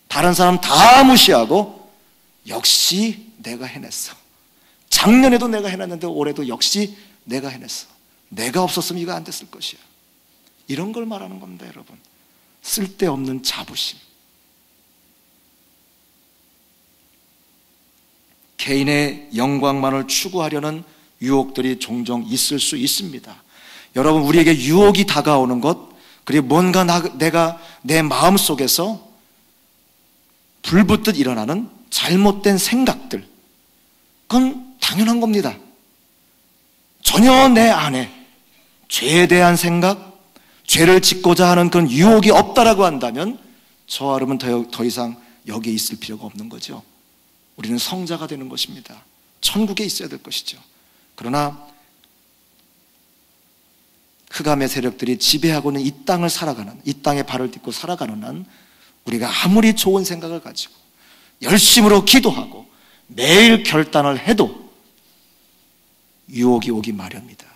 다른 사람 다 무시하고 역시 내가 해냈어. 작년에도 내가 해냈는데 올해도 역시 내가 해냈어. 내가 없었으면 이거 안 됐을 것이야. 이런 걸 말하는 겁니다, 여러분. 쓸데없는 자부심. 개인의 영광만을 추구하려는 유혹들이 종종 있을 수 있습니다. 여러분, 우리에게 유혹이 다가오는 것, 그리고 뭔가 내가 내 마음속에서 불붙듯 일어나는 잘못된 생각들, 그건 당연한 겁니다. 전혀 내 안에 죄에 대한 생각, 죄를 짓고자 하는 그런 유혹이 없다라고 한다면 저와 여러분 더 이상 여기에 있을 필요가 없는 거죠. 우리는 성자가 되는 것입니다. 천국에 있어야 될 것이죠. 그러나 흑암의 세력들이 지배하고 있는 이 땅을 살아가는, 이 땅에 발을 딛고 살아가는 한 우리가 아무리 좋은 생각을 가지고 열심으로 기도하고 매일 결단을 해도 유혹이 오기 마련입니다.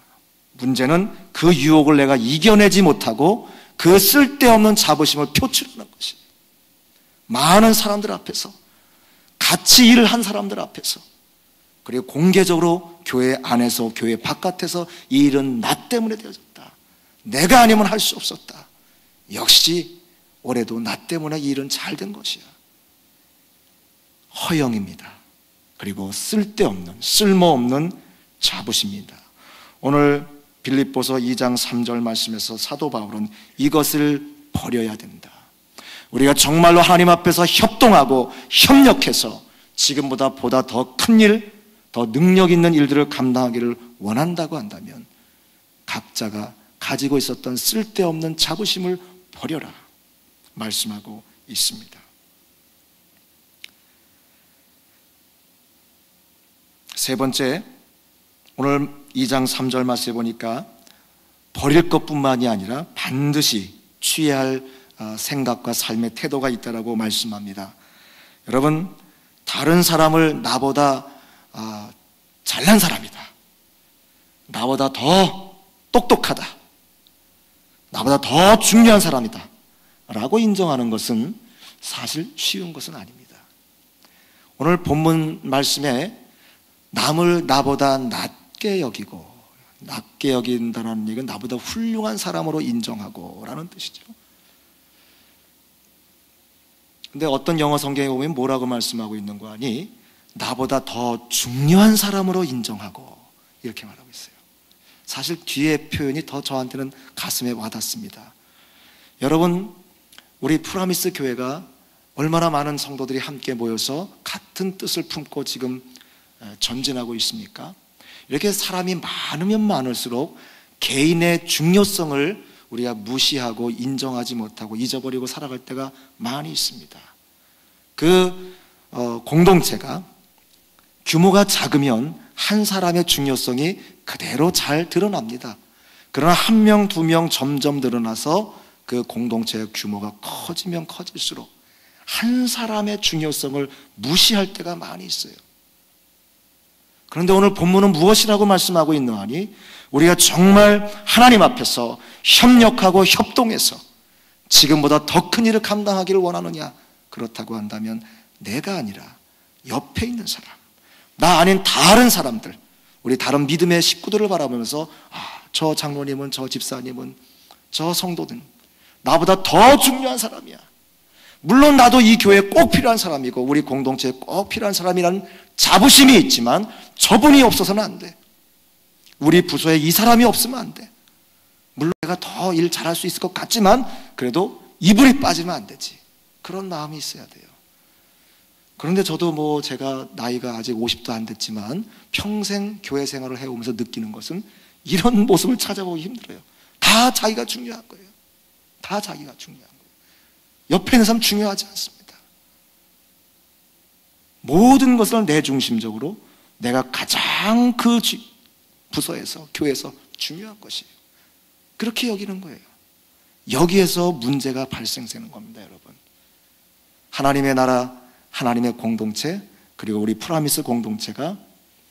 문제는 그 유혹을 내가 이겨내지 못하고 그 쓸데없는 자부심을 표출하는 것입니다. 많은 사람들 앞에서, 같이 일을 한 사람들 앞에서, 그리고 공개적으로 교회 안에서 교회 바깥에서 이 일은 나 때문에 되어졌다, 내가 아니면 할 수 없었다, 역시 올해도 나 때문에 이 일은 잘 된 것이야. 허영입니다. 그리고 쓸데없는, 쓸모없는 자부심입니다. 오늘 빌립보서 2장 3절 말씀에서 사도 바울은 이것을 버려야 된다. 우리가 정말로 하나님 앞에서 협동하고 협력해서 지금보다 보다 더 큰 일, 더 능력 있는 일들을 감당하기를 원한다고 한다면 각자가 가지고 있었던 쓸데없는 자부심을 버려라 말씀하고 있습니다. 세 번째, 오늘 2장 3절 말씀에 보니까 버릴 것뿐만이 아니라 반드시 취해야 할 생각과 삶의 태도가 있다라고 말씀합니다. 여러분, 다른 사람을 나보다 잘난 사람이다, 나보다 더 똑똑하다, 나보다 더 중요한 사람이다 라고 인정하는 것은 사실 쉬운 것은 아닙니다. 오늘 본문 말씀에 남을 나보다 낮게 여기고, 낮게 여긴다는 얘기는 나보다 훌륭한 사람으로 인정하고 라는 뜻이죠. 근데 어떤 영어 성경에 보면 뭐라고 말씀하고 있는 거 아니? 나보다 더 중요한 사람으로 인정하고, 이렇게 말하고 있어요. 사실 뒤에 표현이 더 저한테는 가슴에 와닿습니다. 여러분, 우리 프라미스 교회가 얼마나 많은 성도들이 함께 모여서 같은 뜻을 품고 지금 전진하고 있습니까? 이렇게 사람이 많으면 많을수록 개인의 중요성을 우리가 무시하고 인정하지 못하고 잊어버리고 살아갈 때가 많이 있습니다. 그 공동체가 규모가 작으면 한 사람의 중요성이 그대로 잘 드러납니다. 그러나 한 명, 두 명 점점 늘어나서 그 공동체의 규모가 커지면 커질수록 한 사람의 중요성을 무시할 때가 많이 있어요. 그런데 오늘 본문은 무엇이라고 말씀하고 있노하니, 우리가 정말 하나님 앞에서 협력하고 협동해서 지금보다 더 큰 일을 감당하기를 원하느냐? 그렇다고 한다면 내가 아니라 옆에 있는 사람, 나 아닌 다른 사람들, 우리 다른 믿음의 식구들을 바라보면서 저 장로님은, 저 집사님은, 저 성도는 나보다 더 중요한 사람이야. 물론 나도 이 교회에 꼭 필요한 사람이고 우리 공동체에 꼭 필요한 사람이라는 자부심이 있지만 저분이 없어서는 안 돼. 우리 부서에 이 사람이 없으면 안 돼. 물론 내가 더 일 잘할 수 있을 것 같지만 그래도 이불이 빠지면 안 되지. 그런 마음이 있어야 돼요. 그런데 저도 제가 나이가 아직 50도 안 됐지만 평생 교회 생활을 해오면서 느끼는 것은 이런 모습을 찾아보기 힘들어요. 다 자기가 중요한 거예요. 다 자기가 중요한 거예요. 옆에 있는 사람 중요하지 않습니다. 모든 것을 내 중심적으로 내가 가장 그 부서에서, 교회에서 중요한 것이에요. 그렇게 여기는 거예요. 여기에서 문제가 발생되는 겁니다, 여러분. 하나님의 나라, 하나님의 공동체, 그리고 우리 프라미스 공동체가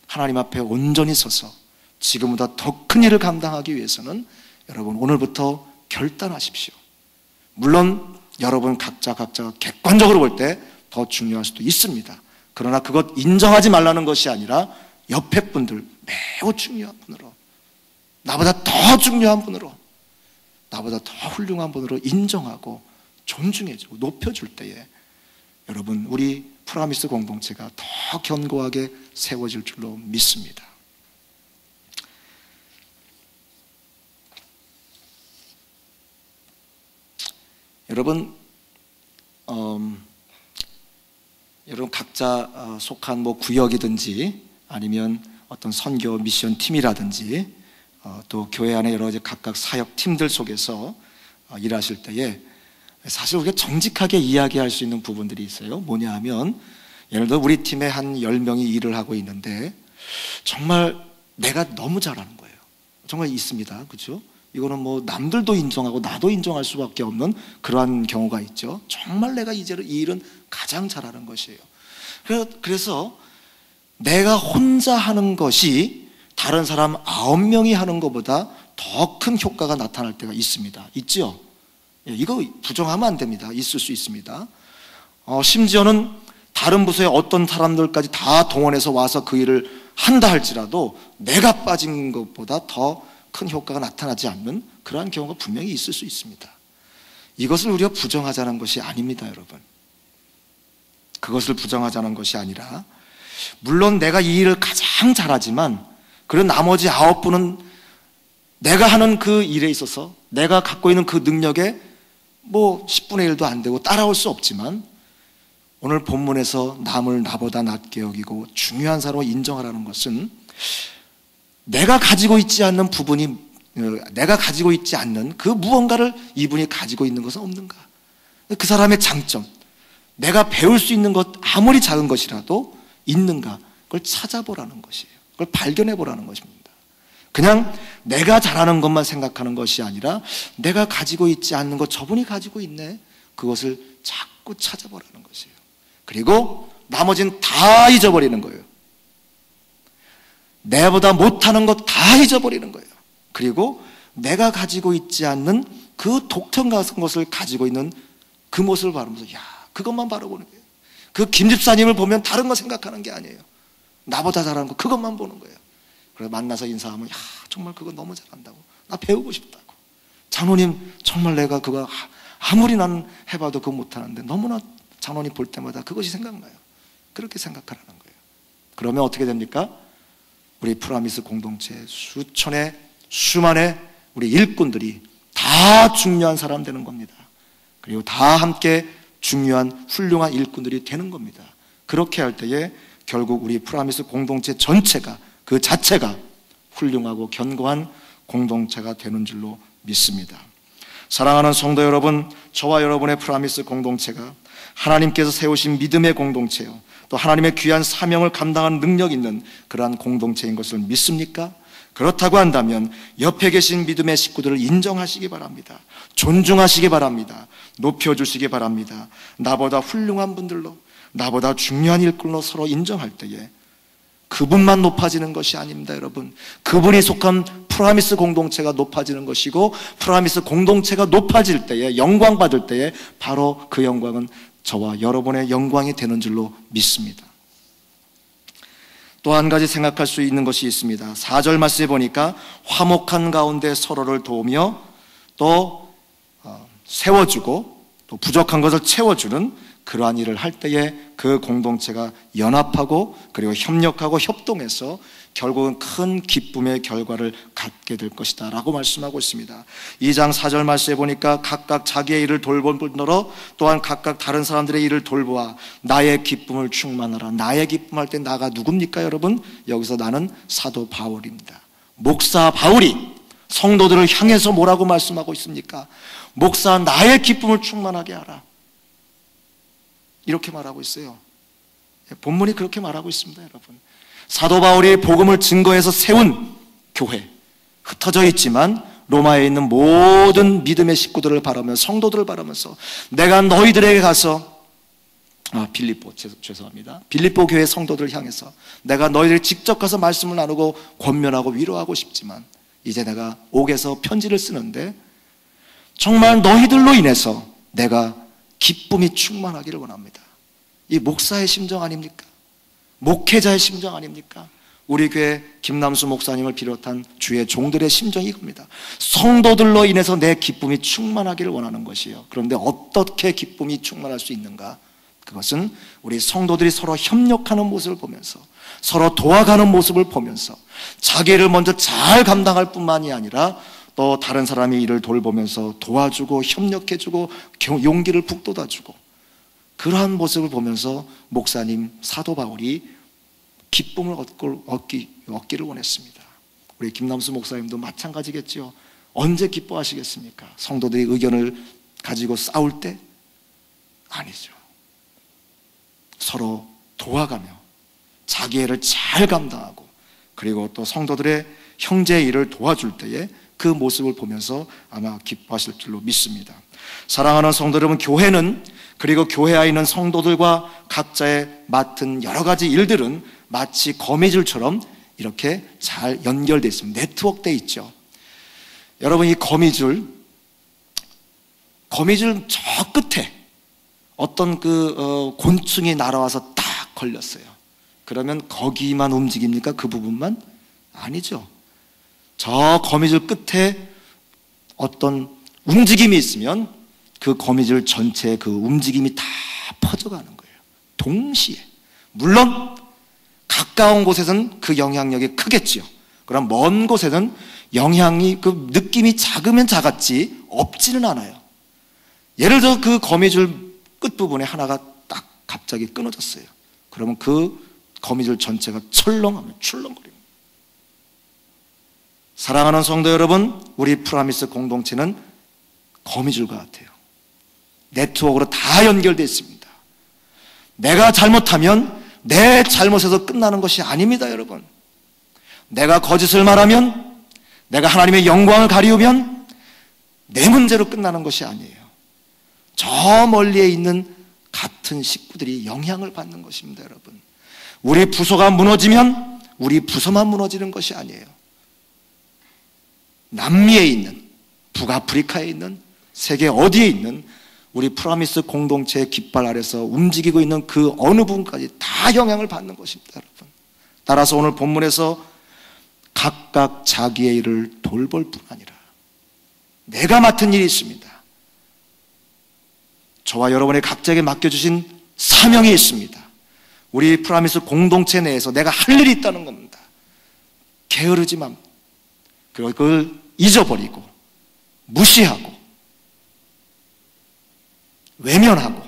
하나님 앞에 온전히 서서 지금보다 더 큰 일을 감당하기 위해서는 여러분 오늘부터 결단하십시오. 물론 여러분 각자가 객관적으로 볼 때 더 중요할 수도 있습니다. 그러나 그것 인정하지 말라는 것이 아니라 옆에 분들, 매우 중요한 분으로, 나보다 더 중요한 분으로, 나보다 더 훌륭한 분으로 인정하고 존중해주고 높여줄 때에 여러분 우리 프라미스 공동체가 더 견고하게 세워질 줄로 믿습니다. 여러분, 여러분 각자 속한 뭐 구역이든지 아니면 어떤 선교 미션 팀이라든지 또 교회 안에 여러 가지 각각 사역 팀들 속에서 일하실 때에 사실 우리가 정직하게 이야기할 수 있는 부분들이 있어요. 뭐냐 하면 예를 들어 우리 팀에 한 10명이 일을 하고 있는데 정말 내가 너무 잘하는 거예요. 정말 있습니다. 그렇죠? 이거는 뭐 남들도 인정하고 나도 인정할 수밖에 없는 그러한 경우가 있죠. 정말 내가 이 일은 가장 잘하는 것이에요. 그래서 내가 혼자 하는 것이 다른 사람 9명이 하는 것보다 더 큰 효과가 나타날 때가 있습니다. 있죠? 이거 부정하면 안 됩니다. 있을 수 있습니다. 심지어는 다른 부서의 어떤 사람들까지 다 동원해서 와서 그 일을 한다 할지라도 내가 빠진 것보다 더 큰 효과가 나타나지 않는 그러한 경우가 분명히 있을 수 있습니다. 이것을 우리가 부정하자는 것이 아닙니다, 여러분. 그것을 부정하자는 것이 아니라 물론 내가 이 일을 가장 잘하지만 그리고 나머지 9분은 내가 하는 그 일에 있어서 내가 갖고 있는 그 능력에 뭐 10분의 1도 안 되고 따라올 수 없지만 오늘 본문에서 남을 나보다 낮게 여기고 중요한 사람으로 인정하라는 것은 내가 가지고 있지 않는 부분이 내가 가지고 있지 않는 그 무언가를 이분이 가지고 있는 것은 없는가? 그 사람의 장점, 내가 배울 수 있는 것 아무리 작은 것이라도 있는가? 그걸 찾아보라는 것이에요. 그걸 발견해보라는 것입니다. 그냥 내가 잘하는 것만 생각하는 것이 아니라 내가 가지고 있지 않는 것 저분이 가지고 있네. 그것을 자꾸 찾아보라는 것이에요. 그리고 나머지는 다 잊어버리는 거예요. 내보다 못하는 것 다 잊어버리는 거예요. 그리고 내가 가지고 있지 않는 그 독특한 것을 가지고 있는 그 모습을 바라보면서 야, 그것만 바라보는 거예요. 그 김집사님을 보면 다른 거 생각하는 게 아니에요. 나보다 잘하는 거 그것만 보는 거예요. 그래서 만나서 인사하면 야, 정말 그거 너무 잘한다고. 나 배우고 싶다고. 장로님 정말 내가 그거 아무리 나는 해봐도 그거 못하는데 너무나 장로님 볼 때마다 그것이 생각나요. 그렇게 생각하라는 거예요. 그러면 어떻게 됩니까? 우리 프라미스 공동체 수천의 수만의 우리 일꾼들이 다 중요한 사람 되는 겁니다. 그리고 다 함께 중요한 훌륭한 일꾼들이 되는 겁니다. 그렇게 할 때에 결국 우리 프라미스 공동체 전체가 그 자체가 훌륭하고 견고한 공동체가 되는 줄로 믿습니다. 사랑하는 성도 여러분, 저와 여러분의 프라미스 공동체가 하나님께서 세우신 믿음의 공동체요, 또 하나님의 귀한 사명을 감당하는 능력 있는 그러한 공동체인 것을 믿습니까? 그렇다고 한다면 옆에 계신 믿음의 식구들을 인정하시기 바랍니다. 존중하시기 바랍니다. 높여주시기 바랍니다. 나보다 훌륭한 분들로, 나보다 중요한 일꾼으로 서로 인정할 때에 그분만 높아지는 것이 아닙니다, 여러분. 그분이 속한 프라미스 공동체가 높아지는 것이고, 프라미스 공동체가 높아질 때에, 영광 받을 때에 바로 그 영광은 저와 여러분의 영광이 되는 줄로 믿습니다. 또 한 가지 생각할 수 있는 것이 있습니다. 4절 말씀에 보니까 화목한 가운데 서로를 도우며 또 세워주고 또 부족한 것을 채워주는 그러한 일을 할 때에 그 공동체가 연합하고 그리고 협력하고 협동해서 결국은 큰 기쁨의 결과를 갖게 될 것이다 라고 말씀하고 있습니다. 2장 4절 말씀에 보니까 각각 자기의 일을 돌볼 뿐더러 또한 각각 다른 사람들의 일을 돌보아 나의 기쁨을 충만하라. 나의 기쁨할 때 나가 누굽니까, 여러분? 여기서 나는 사도 바울입니다. 목사 바울이 성도들을 향해서 뭐라고 말씀하고 있습니까? 목사 나의 기쁨을 충만하게 하라, 이렇게 말하고 있어요. 본문이 그렇게 말하고 있습니다, 여러분. 사도 바울이 복음을 증거해서 세운 교회, 흩어져 있지만 로마에 있는 모든 믿음의 식구들을 바라면서, 성도들을 바라면서 내가 너희들에게 가서 빌립보 교회 성도들을 향해서 내가 너희들이 직접 가서 말씀을 나누고 권면하고 위로하고 싶지만 이제 내가 옥에서 편지를 쓰는데 정말 너희들로 인해서 내가 기쁨이 충만하기를 원합니다. 이 목사의 심정 아닙니까? 목회자의 심정 아닙니까? 우리 교회 김남수 목사님을 비롯한 주의 종들의 심정이 이겁니다. 성도들로 인해서 내 기쁨이 충만하기를 원하는 것이에요. 그런데 어떻게 기쁨이 충만할 수 있는가? 그것은 우리 성도들이 서로 협력하는 모습을 보면서, 서로 도와가는 모습을 보면서 자기 일을 먼저 잘 감당할 뿐만이 아니라 또 다른 사람이 일을 돌보면서 도와주고 협력해주고 용기를 북돋아주고, 그러한 모습을 보면서 목사님 사도 바울이 기쁨을 얻기를 원했습니다. 우리 김남수 목사님도 마찬가지겠죠. 언제 기뻐하시겠습니까? 성도들이 의견을 가지고 싸울 때? 아니죠. 서로 도와가며 자기 일을 잘 감당하고, 그리고 또 성도들의 형제의 일을 도와줄 때에 그 모습을 보면서 아마 기뻐하실 줄로 믿습니다. 사랑하는 성도 여러분, 교회는, 그리고 교회 안에 있는 성도들과 각자의 맡은 여러 가지 일들은 마치 거미줄처럼 이렇게 잘 연결되어 있습니다. 네트워크되어 있죠. 여러분, 이 거미줄 저 끝에 어떤 곤충이 날아와서 딱 걸렸어요. 그러면 거기만 움직입니까? 그 부분만? 아니죠. 저 거미줄 끝에 어떤 움직임이 있으면 그 거미줄 전체의 그 움직임이 다 퍼져가는 거예요. 동시에. 물론 가까운 곳에서는 그 영향력이 크겠지요. 그럼 먼 곳에는 영향이, 그 느낌이 작으면 작았지 없지는 않아요. 예를 들어 그 거미줄 끝부분에 하나가 딱 갑자기 끊어졌어요. 그러면 그 거미줄 전체가 철렁하면 출렁거립니다. 사랑하는 성도 여러분, 우리 프라미스 공동체는 거미줄과 같아요. 네트워크로 다 연결되어 있습니다. 내가 잘못하면 내 잘못에서 끝나는 것이 아닙니다, 여러분. 내가 거짓을 말하면, 내가 하나님의 영광을 가리우면 내 문제로 끝나는 것이 아니에요. 저 멀리에 있는 같은 식구들이 영향을 받는 것입니다, 여러분. 우리 부서가 무너지면 우리 부서만 무너지는 것이 아니에요. 남미에 있는, 북아프리카에 있는, 세계 어디에 있는 우리 프라미스 공동체의 깃발 아래서 움직이고 있는 그 어느 부분까지 다 영향을 받는 것입니다, 여러분. 따라서 오늘 본문에서 각각 자기의 일을 돌볼 뿐 아니라 내가 맡은 일이 있습니다. 저와 여러분의 각자에게 맡겨주신 사명이 있습니다. 우리 프라미스 공동체 내에서 내가 할 일이 있다는 겁니다. 게으르지만 그걸 잊어버리고 무시하고 외면하고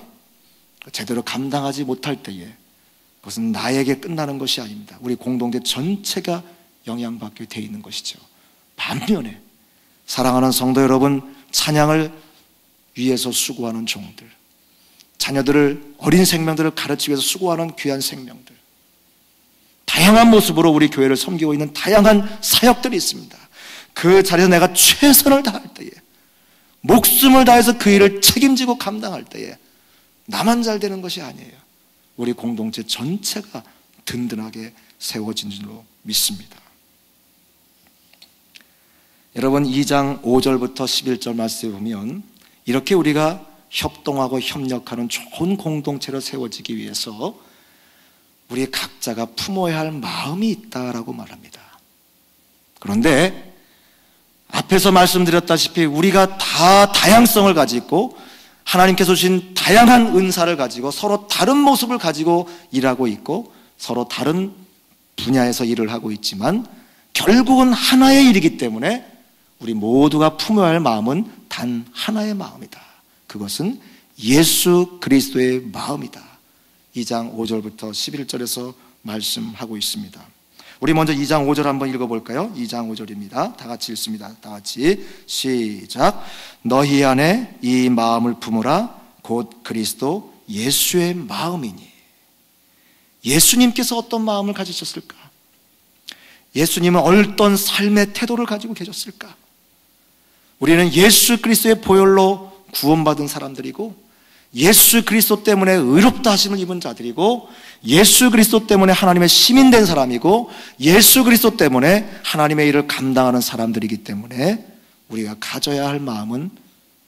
제대로 감당하지 못할 때에 그것은 나에게 끝나는 것이 아닙니다. 우리 공동체 전체가 영향받게 되어 있는 것이죠. 반면에 사랑하는 성도 여러분, 찬양을 위해서 수고하는 종들, 자녀들을, 어린 생명들을 가르치기 위해서 수고하는 귀한 생명들, 다양한 모습으로 우리 교회를 섬기고 있는 다양한 사역들이 있습니다. 그 자리에서 내가 최선을 다할 때에, 목숨을 다해서 그 일을 책임지고 감당할 때에 나만 잘 되는 것이 아니에요. 우리 공동체 전체가 든든하게 세워진 줄로 믿습니다. 여러분, 2장 5절부터 11절 말씀에 보면 이렇게 우리가 협동하고 협력하는 좋은 공동체로 세워지기 위해서 우리 각자가 품어야 할 마음이 있다라고 말합니다. 그런데 앞에서 말씀드렸다시피 우리가 다 다양성을 가지고 있고 하나님께서 주신 다양한 은사를 가지고 서로 다른 모습을 가지고 일하고 있고 서로 다른 분야에서 일을 하고 있지만 결국은 하나의 일이기 때문에 우리 모두가 품어야 할 마음은 단 하나의 마음이다. 그것은 예수 그리스도의 마음이다. 2장 5절부터 11절에서 말씀하고 있습니다. 우리 먼저 2장 5절 한번 읽어볼까요? 2장 5절입니다. 다 같이 읽습니다. 다 같이 시작. 너희 안에 이 마음을 품으라. 곧 그리스도 예수의 마음이니. 예수님께서 어떤 마음을 가지셨을까? 예수님은 어떤 삶의 태도를 가지고 계셨을까? 우리는 예수 그리스도의 보혈로 구원받은 사람들이고 예수 그리스도 때문에 의롭다 하심을 입은 자들이고 예수 그리스도 때문에 하나님의 시민된 사람이고 예수 그리스도 때문에 하나님의 일을 감당하는 사람들이기 때문에 우리가 가져야 할 마음은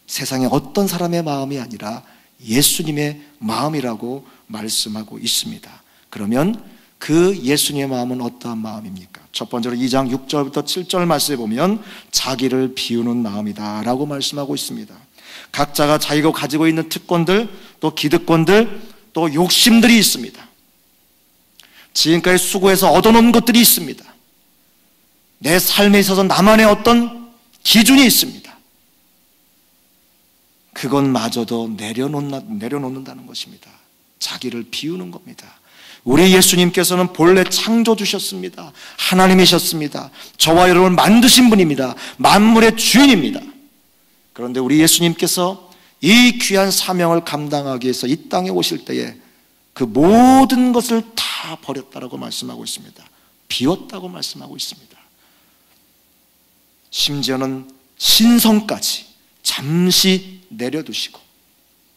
세상의 어떤 사람의 마음이 아니라 예수님의 마음이라고 말씀하고 있습니다. 그러면 그 예수님의 마음은 어떠한 마음입니까? 첫 번째로 2장 6절부터 7절 말씀에 보면 자기를 비우는 마음이다 라고 말씀하고 있습니다. 각자가 자기가 가지고 있는 특권들, 또 기득권들, 또 욕심들이 있습니다. 지금까지 수고해서 얻어놓은 것들이 있습니다. 내 삶에 있어서 나만의 어떤 기준이 있습니다. 그것마저도 내려놓는다는 것입니다. 자기를 비우는 겁니다. 우리 예수님께서는 본래 창조주셨습니다. 하나님이셨습니다. 저와 여러분을 만드신 분입니다. 만물의 주인입니다. 그런데 우리 예수님께서 이 귀한 사명을 감당하기 위해서 이 땅에 오실 때에 그 모든 것을 다 버렸다라고 말씀하고 있습니다. 비웠다고 말씀하고 있습니다. 심지어는 신성까지 잠시 내려두시고,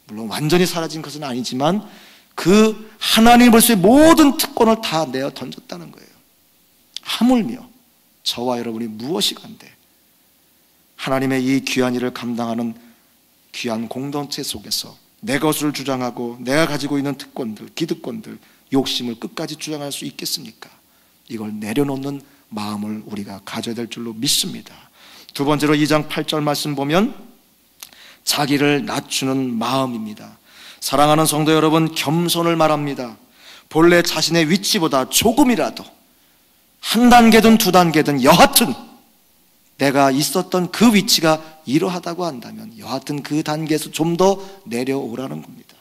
물론 완전히 사라진 것은 아니지만 그 하나님으로서의 모든 특권을 다 내어 던졌다는 거예요. 하물며 저와 여러분이 무엇이 간데 하나님의 이 귀한 일을 감당하는 귀한 공동체 속에서 내 것을 주장하고 내가 가지고 있는 특권들, 기득권들, 욕심을 끝까지 주장할 수 있겠습니까? 이걸 내려놓는 마음을 우리가 가져야 될 줄로 믿습니다. 두 번째로 2장 8절 말씀 보면 자기를 낮추는 마음입니다. 사랑하는 성도 여러분, 겸손을 말합니다. 본래 자신의 위치보다 조금이라도 한 단계든 두 단계든 여하튼 내가 있었던 그 위치가 이러하다고 한다면 여하튼 그 단계에서 좀 더 내려오라는 겁니다.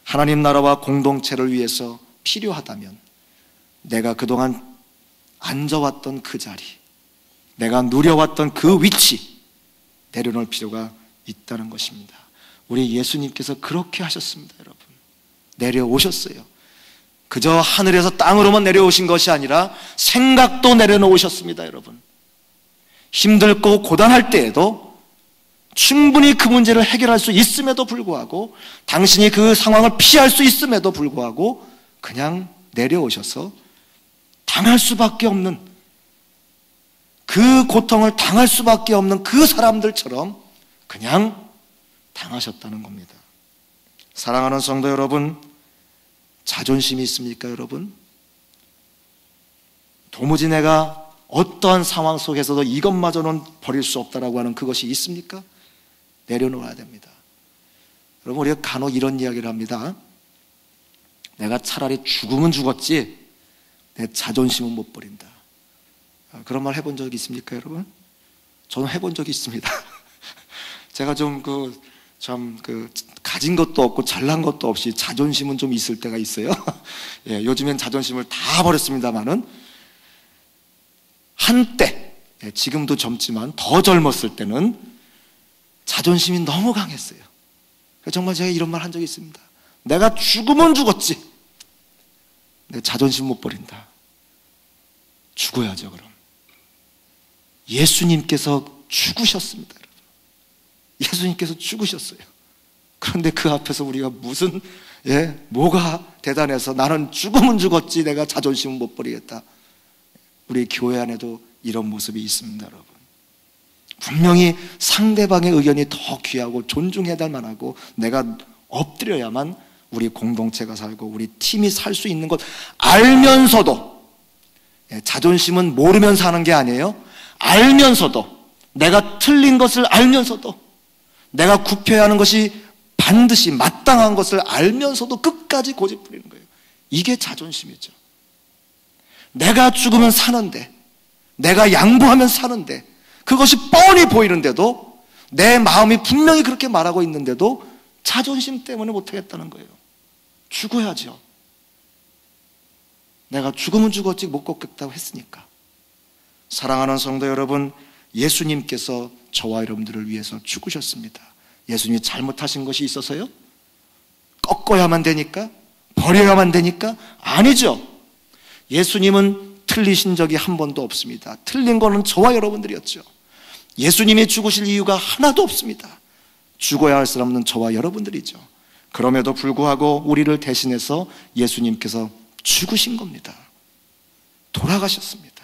하나님 나라와 공동체를 위해서 필요하다면 내가 그동안 앉아왔던 그 자리, 내가 누려왔던 그 위치 내려놓을 필요가 있다는 것입니다. 우리 예수님께서 그렇게 하셨습니다. 여러분, 내려오셨어요. 그저 하늘에서 땅으로만 내려오신 것이 아니라 생각도 내려놓으셨습니다. 여러분, 힘들고 고단할 때에도 충분히 그 문제를 해결할 수 있음에도 불구하고, 당신이 그 상황을 피할 수 있음에도 불구하고 그냥 내려오셔서 당할 수밖에 없는, 그 고통을 당할 수밖에 없는 그 사람들처럼 그냥 당하셨다는 겁니다. 사랑하는 성도 여러분, 자존심이 있습니까? 여러분, 도무지 내가 어떠한 상황 속에서도 이것마저는 버릴 수 없다라고 하는 그것이 있습니까? 내려놓아야 됩니다. 여러분, 우리가 간혹 이런 이야기를 합니다. 내가 차라리 죽으면 죽었지 내 자존심은 못 버린다. 그런 말 해본 적이 있습니까, 여러분? 저는 해본 적이 있습니다. 제가 좀 가진 것도 없고 잘난 것도 없이 자존심은 좀 있을 때가 있어요. 예, 요즘엔 자존심을 다 버렸습니다만은 한때, 지금도 젊지만 더 젊었을 때는 자존심이 너무 강했어요. 정말 제가 이런 말 한 적이 있습니다. 내가 죽으면 죽었지 내 자존심 못 버린다. 죽어야죠. 그럼 예수님께서 죽으셨습니다. 여러분, 예수님께서 죽으셨어요. 그런데 그 앞에서 우리가 무슨 뭐가 대단해서 나는 죽으면 죽었지 내가 자존심은 못 버리겠다. 우리 교회 안에도 이런 모습이 있습니다. 여러분, 분명히 상대방의 의견이 더 귀하고 존중해야 될 만하고 내가 엎드려야만 우리 공동체가 살고 우리 팀이 살 수 있는 것 알면서도, 자존심은 모르면서 하는 게 아니에요. 알면서도, 내가 틀린 것을 알면서도, 내가 굽혀야 하는 것이 반드시 마땅한 것을 알면서도 끝까지 고집 부리는 거예요. 이게 자존심이죠. 내가 죽으면 사는데, 내가 양보하면 사는데, 그것이 뻔히 보이는데도, 내 마음이 분명히 그렇게 말하고 있는데도 자존심 때문에 못하겠다는 거예요. 죽어야죠. 내가 죽으면 죽었지 못 걷겠다고 했으니까. 사랑하는 성도 여러분, 예수님께서 저와 여러분들을 위해서 죽으셨습니다. 예수님이 잘못하신 것이 있어서요? 꺾어야만 되니까? 버려야만 되니까? 아니죠. 예수님은 틀리신 적이 한 번도 없습니다. 틀린 거는 저와 여러분들이었죠. 예수님이 죽으실 이유가 하나도 없습니다. 죽어야 할 사람은 저와 여러분들이죠. 그럼에도 불구하고 우리를 대신해서 예수님께서 죽으신 겁니다. 돌아가셨습니다.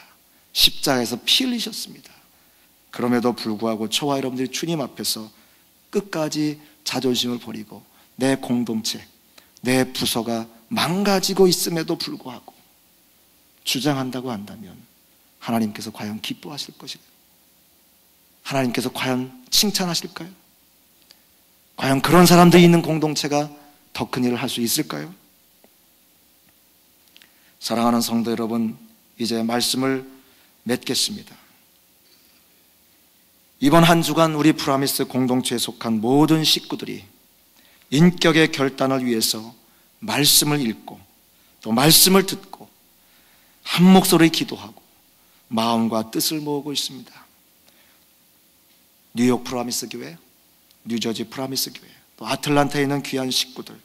십자가에서 피 흘리셨습니다. 그럼에도 불구하고 저와 여러분들이 주님 앞에서 끝까지 자존심을 버리고 내 공동체, 내 부서가 망가지고 있음에도 불구하고 주장한다고 한다면 하나님께서 과연 기뻐하실 것일까요? 하나님께서 과연 칭찬하실까요? 과연 그런 사람들이 있는 공동체가 더 큰 일을 할 수 있을까요? 사랑하는 성도 여러분, 이제 말씀을 맺겠습니다. 이번 한 주간 우리 프라미스 공동체에 속한 모든 식구들이 인격의 결단을 위해서 말씀을 읽고 또 말씀을 듣고 한 목소리 기도하고 마음과 뜻을 모으고 있습니다. 뉴욕 프라미스 교회, 뉴저지 프라미스 교회, 또 아틀란타에 있는 귀한 식구들,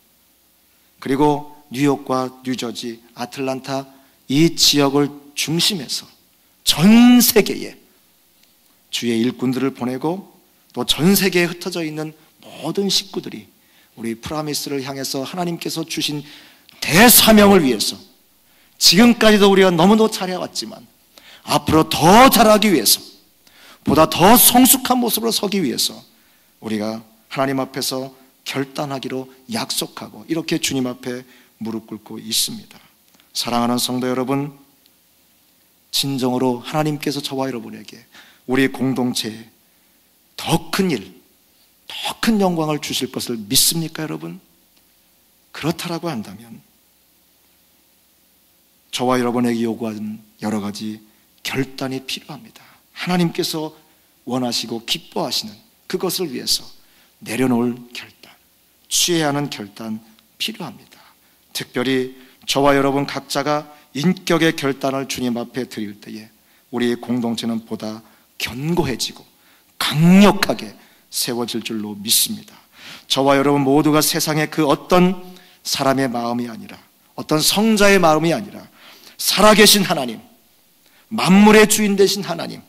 그리고 뉴욕과 뉴저지, 아틀란타 이 지역을 중심해서 전 세계에 주의 일꾼들을 보내고 또 전 세계에 흩어져 있는 모든 식구들이 우리 프라미스를 향해서 하나님께서 주신 대사명을 위해서 지금까지도 우리가 너무도 잘해왔지만 앞으로 더 잘하기 위해서, 보다 더 성숙한 모습으로 서기 위해서 우리가 하나님 앞에서 결단하기로 약속하고 이렇게 주님 앞에 무릎 꿇고 있습니다. 사랑하는 성도 여러분, 진정으로 하나님께서 저와 여러분에게 우리 공동체에 더 큰 일, 더 큰 영광을 주실 것을 믿습니까, 여러분? 그렇다라고 한다면 저와 여러분에게 요구하는 여러 가지 결단이 필요합니다. 하나님께서 원하시고 기뻐하시는 그것을 위해서 내려놓을 결단, 취해야 하는 결단 필요합니다. 특별히 저와 여러분 각자가 인격의 결단을 주님 앞에 드릴 때에 우리의 공동체는 보다 견고해지고 강력하게 세워질 줄로 믿습니다. 저와 여러분 모두가 세상의 그 어떤 사람의 마음이 아니라, 어떤 성자의 마음이 아니라 살아계신 하나님, 만물의 주인 되신 하나님,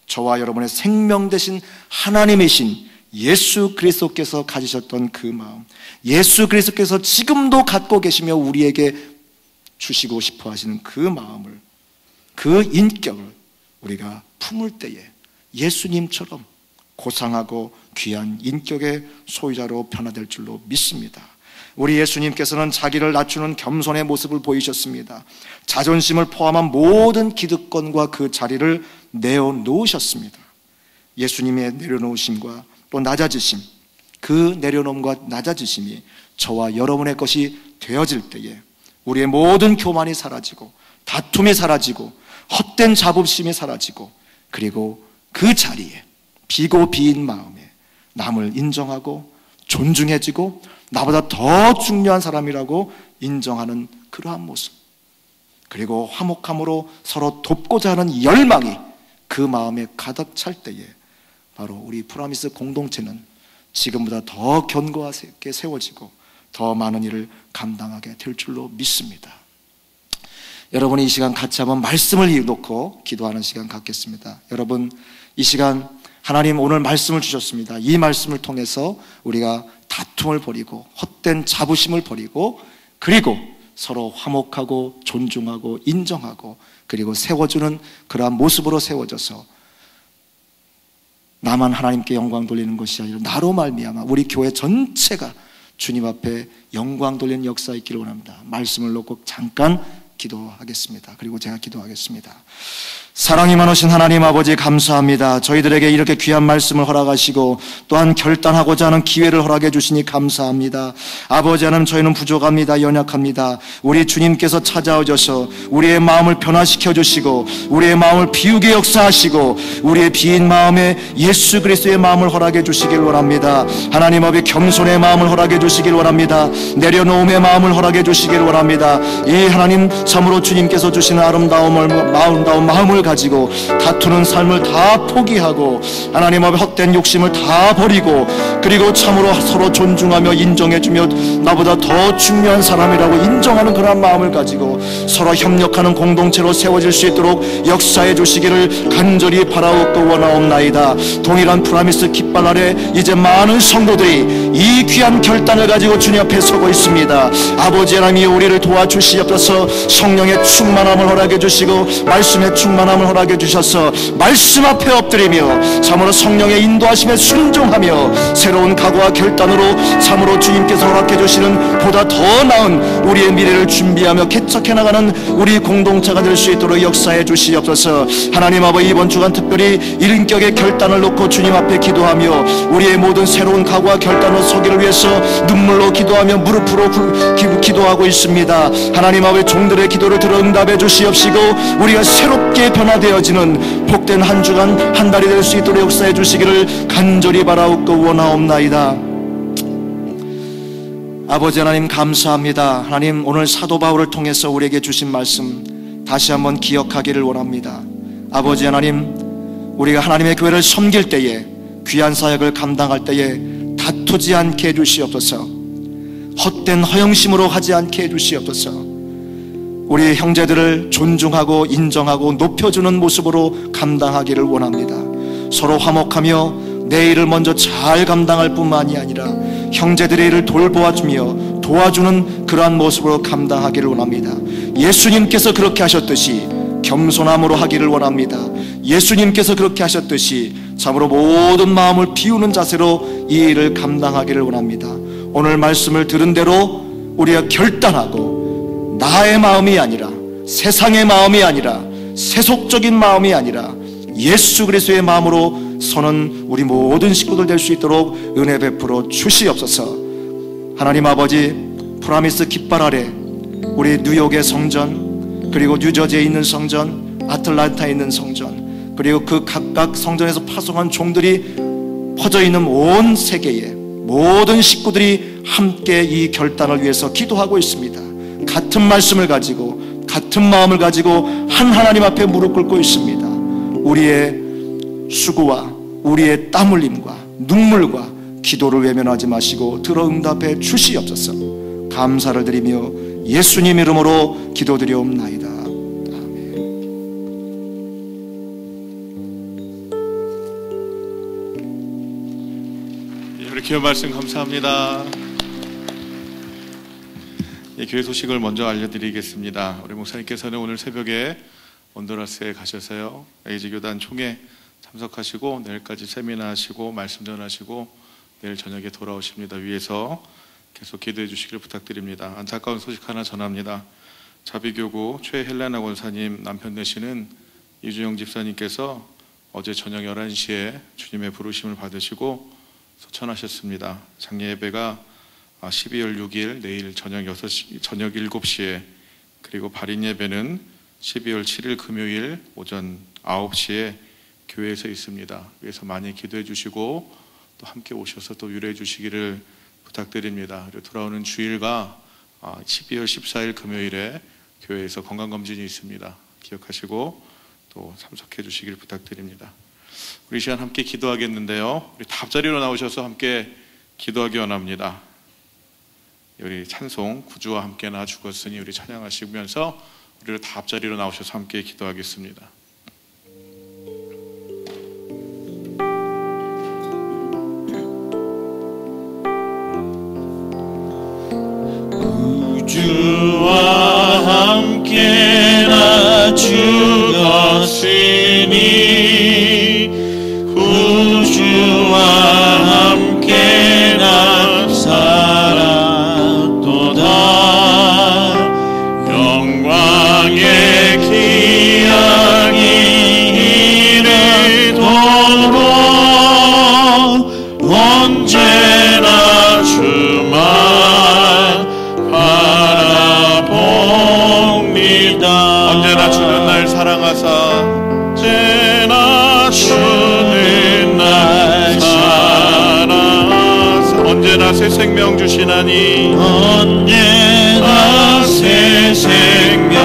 저와 여러분의 생명 되신 하나님이신 예수 그리스도께서 가지셨던 그 마음, 예수 그리스도께서 지금도 갖고 계시며 우리에게 주시고 싶어 하시는 그 마음을, 그 인격을 우리가 품을 때에 예수님처럼 고상하고 귀한 인격의 소유자로 변화될 줄로 믿습니다. 우리 예수님께서는 자기를 낮추는 겸손의 모습을 보이셨습니다. 자존심을 포함한 모든 기득권과 그 자리를 내어놓으셨습니다. 예수님의 내려놓으심과 또 낮아지심, 그 내려놓음과 낮아지심이 저와 여러분의 것이 되어질 때에 우리의 모든 교만이 사라지고 다툼이 사라지고 헛된 자부심이 사라지고, 그리고 그 자리에 비고 비인 마음에 남을 인정하고 존중해지고 나보다 더 중요한 사람이라고 인정하는 그러한 모습, 그리고 화목함으로 서로 돕고자 하는 열망이 그 마음에 가득 찰 때에 바로 우리 프라미스 공동체는 지금보다 더 견고하게 세워지고 더 많은 일을 감당하게 될 줄로 믿습니다. 여러분이 이 시간 같이 한번 말씀을 놓고 기도하는 시간 갖겠습니다. 여러분, 이 시간 하나님 오늘 말씀을 주셨습니다. 이 말씀을 통해서 우리가 다툼을 버리고 헛된 자부심을 버리고, 그리고 서로 화목하고 존중하고 인정하고, 그리고 세워주는 그러한 모습으로 세워져서 나만 하나님께 영광 돌리는 것이 아니라 나로 말미암아 우리 교회 전체가 주님 앞에 영광 돌리는 역사 있기를 원합니다. 말씀을 놓고 잠깐 기도하겠습니다. 그리고 제가 기도하겠습니다. 사랑이 많으신 하나님 아버지, 감사합니다. 저희들에게 이렇게 귀한 말씀을 허락하시고 또한 결단하고자 하는 기회를 허락해 주시니 감사합니다. 아버지 하나님, 저희는 부족합니다. 연약합니다. 우리 주님께서 찾아오셔서 우리의 마음을 변화시켜 주시고 우리의 마음을 비우게 역사하시고 우리의 비인 마음에 예수 그리스도의 마음을 허락해 주시길 원합니다. 하나님 아버지, 겸손의 마음을 허락해 주시길 원합니다. 내려놓음의 마음을 허락해 주시길 원합니다. 이 하나님 참으로 주님께서 주시는 아름다운 마음을 가지고 다투는 삶을 다 포기하고 하나님 앞에 헛된 욕심을 다 버리고, 그리고 참으로 서로 존중하며 인정해주며 나보다 더 중요한 사람이라고 인정하는 그런 마음을 가지고 서로 협력하는 공동체로 세워질 수 있도록 역사해 주시기를 간절히 바라옵고 원하옵나이다. 동일한 프라미스 깃발 아래 이제 많은 성도들이 이 귀한 결단을 가지고 주님 앞에 서고 있습니다. 아버지 하나님이 우리를 도와주시옵소서. 성령의 충만함을 허락해 주시고 말씀의 충만함을 편안함을 허락해 주셔서 말씀 앞에 엎드리며 참으로 성령의 인도하심에 순종하며 새로운 각오와 결단으로 참으로 주님께서 허락해 주시는 보다 더 나은 우리의 미래를 준비하며 개척해 나가는 우리 공동체가 될 수 있도록 역사해 주시옵소서. 하나님 아버지, 이번 주간 특별히 인격의 결단을 놓고 주님 앞에 기도하며 우리의 모든 새로운 각오와 결단을 서기를 위해서 눈물로 기도하며 무릎으로 기도하고 있습니다. 하나님 아버지, 종들의 기도를 들어 응답해 주시옵시고 우리가 새롭게 변화되어지는 복된 한 주간 한 달이 될 수 있도록 역사해 주시기를 간절히 바라옵고 원하옵나이다. 아버지 하나님, 감사합니다. 하나님, 오늘 사도 바울을 통해서 우리에게 주신 말씀 다시 한번 기억하기를 원합니다. 아버지 하나님, 우리가 하나님의 교회를 섬길 때에, 귀한 사역을 감당할 때에 다투지 않게 해주시옵소서. 헛된 허영심으로 하지 않게 해주시옵소서. 우리 형제들을 존중하고 인정하고 높여주는 모습으로 감당하기를 원합니다. 서로 화목하며 내 일을 먼저 잘 감당할 뿐만이 아니라 형제들의 일을 돌보아주며 도와주는 그러한 모습으로 감당하기를 원합니다. 예수님께서 그렇게 하셨듯이 겸손함으로 하기를 원합니다. 예수님께서 그렇게 하셨듯이 참으로 모든 마음을 비우는 자세로 이 일을 감당하기를 원합니다. 오늘 말씀을 들은 대로 우리가 결단하고 나의 마음이 아니라, 세상의 마음이 아니라, 세속적인 마음이 아니라 예수 그리스도의 마음으로 서는 우리 모든 식구들 될 수 있도록 은혜 베풀어 주시옵소서. 하나님 아버지, 프라미스 깃발 아래 우리 뉴욕의 성전, 그리고 뉴저지에 있는 성전, 아틀란타에 있는 성전, 그리고 그 각각 성전에서 파송한 종들이 퍼져 있는 온 세계에 모든 식구들이 함께 이 결단을 위해서 기도하고 있습니다. 같은 말씀을 가지고 같은 마음을 가지고 한 하나님 앞에 무릎 꿇고 있습니다. 우리의 수고와 우리의 땀 흘림과 눈물과 기도를 외면하지 마시고 들어 응답해 주시옵소서. 감사를 드리며 예수님 이름으로 기도드리옵나이다. 아멘. 이렇게 말씀 감사합니다. 교회 소식을 먼저 알려드리겠습니다. 우리 목사님께서는 오늘 새벽에 온두라스에 가셔서요, AG교단 총회 참석하시고 내일까지 세미나 하시고 말씀 전하시고 내일 저녁에 돌아오십니다. 위에서 계속 기도해 주시길 부탁드립니다. 안타까운 소식 하나 전합니다. 자비교구 최헬레나 권사님 남편 되시는 이주영 집사님께서 어제 저녁 11시에 주님의 부르심을 받으시고 소천하셨습니다. 장례 예배가 12월 6일 내일 저녁 7시에, 그리고 발인 예배는 12월 7일 금요일 오전 9시에 교회에서 있습니다. 그래서 많이 기도해 주시고 또 함께 오셔서 또 위로해 주시기를 부탁드립니다. 그리고 돌아오는 주일과 12월 14일 금요일에 교회에서 건강검진이 있습니다. 기억하시고 또 참석해 주시길 부탁드립니다. 우리 시간 함께 기도하겠는데요, 우리 다 앞자리로 나오셔서 함께 기도하기 원합니다. 우리 찬송 구주와 함께 나 죽었으니 우리 찬양하시면서 우리를 다 앞자리로 나오셔서 함께 기도하겠습니다. 구주와 함께 나 죽었으니 구주와 함께 나 살았도다. 영광의 기약이 이르도록 언제나 주만 바라봅니다. 언제나 주는 날 사랑하사, 언제나 주는 날 사랑하사, 언제나 새 생명 주시나니, 언제나 새 생명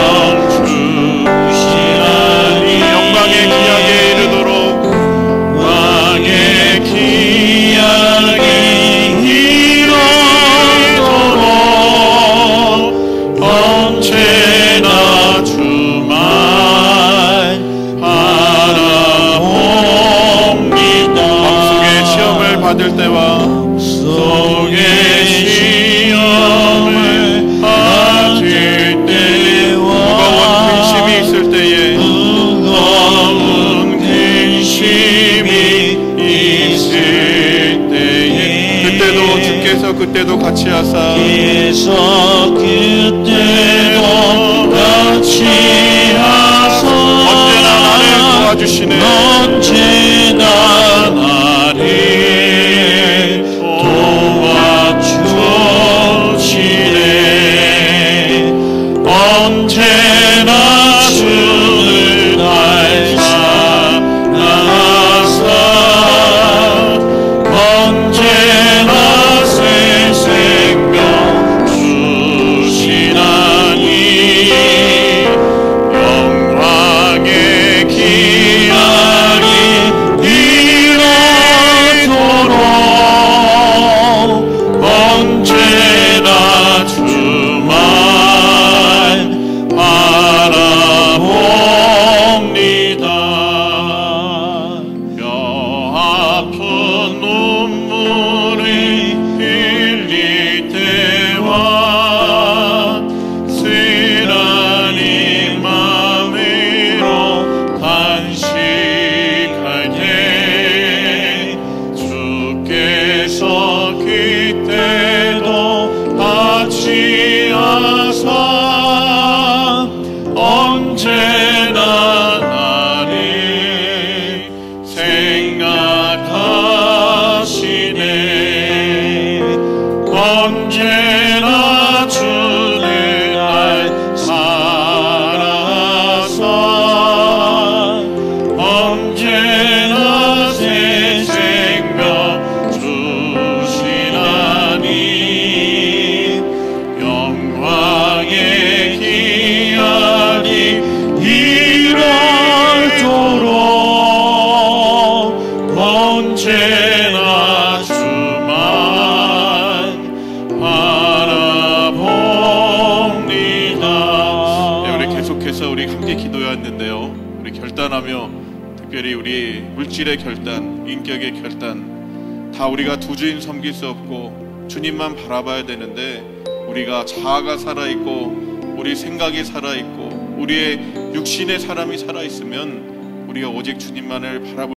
주시나니, 영광의 기약에 이르도록, 영광의 기약이 이르도록 언제나 주만 바라봅니다. 속의 시험을 받을 때와 속의 시험을 받을 때와 그때도 같이 하사 그래서 그때도 같이 하사 언제나 나를 도와주시네 언제나 나를 도와주시네 언제나 주를 날 사랑하사 언제나 새 생명 주시나니 영광의 기약이 이루도록 언제나 주만 바라봅니다. 뼈 아픈 눈물이 흘릴 때와 쓰라린 맘으로 단식할 때 주께서 그때도 같이 하사 언제나 나를 생각하시네 언제나 주를 날 사랑하사 언제나 새 생명 주시나니 영광의 기약이 이루도록 언제나 주만 바라봅니다. 네, 우리 계속해서 우리 함께 기도해야 했는데요. 우리 결단하며 특별히 우리 물질의 결단, 인격의 결단 다 우리가 두 주인 섬길 수 없고 주님만 바라봐야 되는데 우리가 자아가 살아있고 우리 생각이 살아있고 우리의 육신의 사람이 살아있으면 우리가 오직 주님만을 바라볼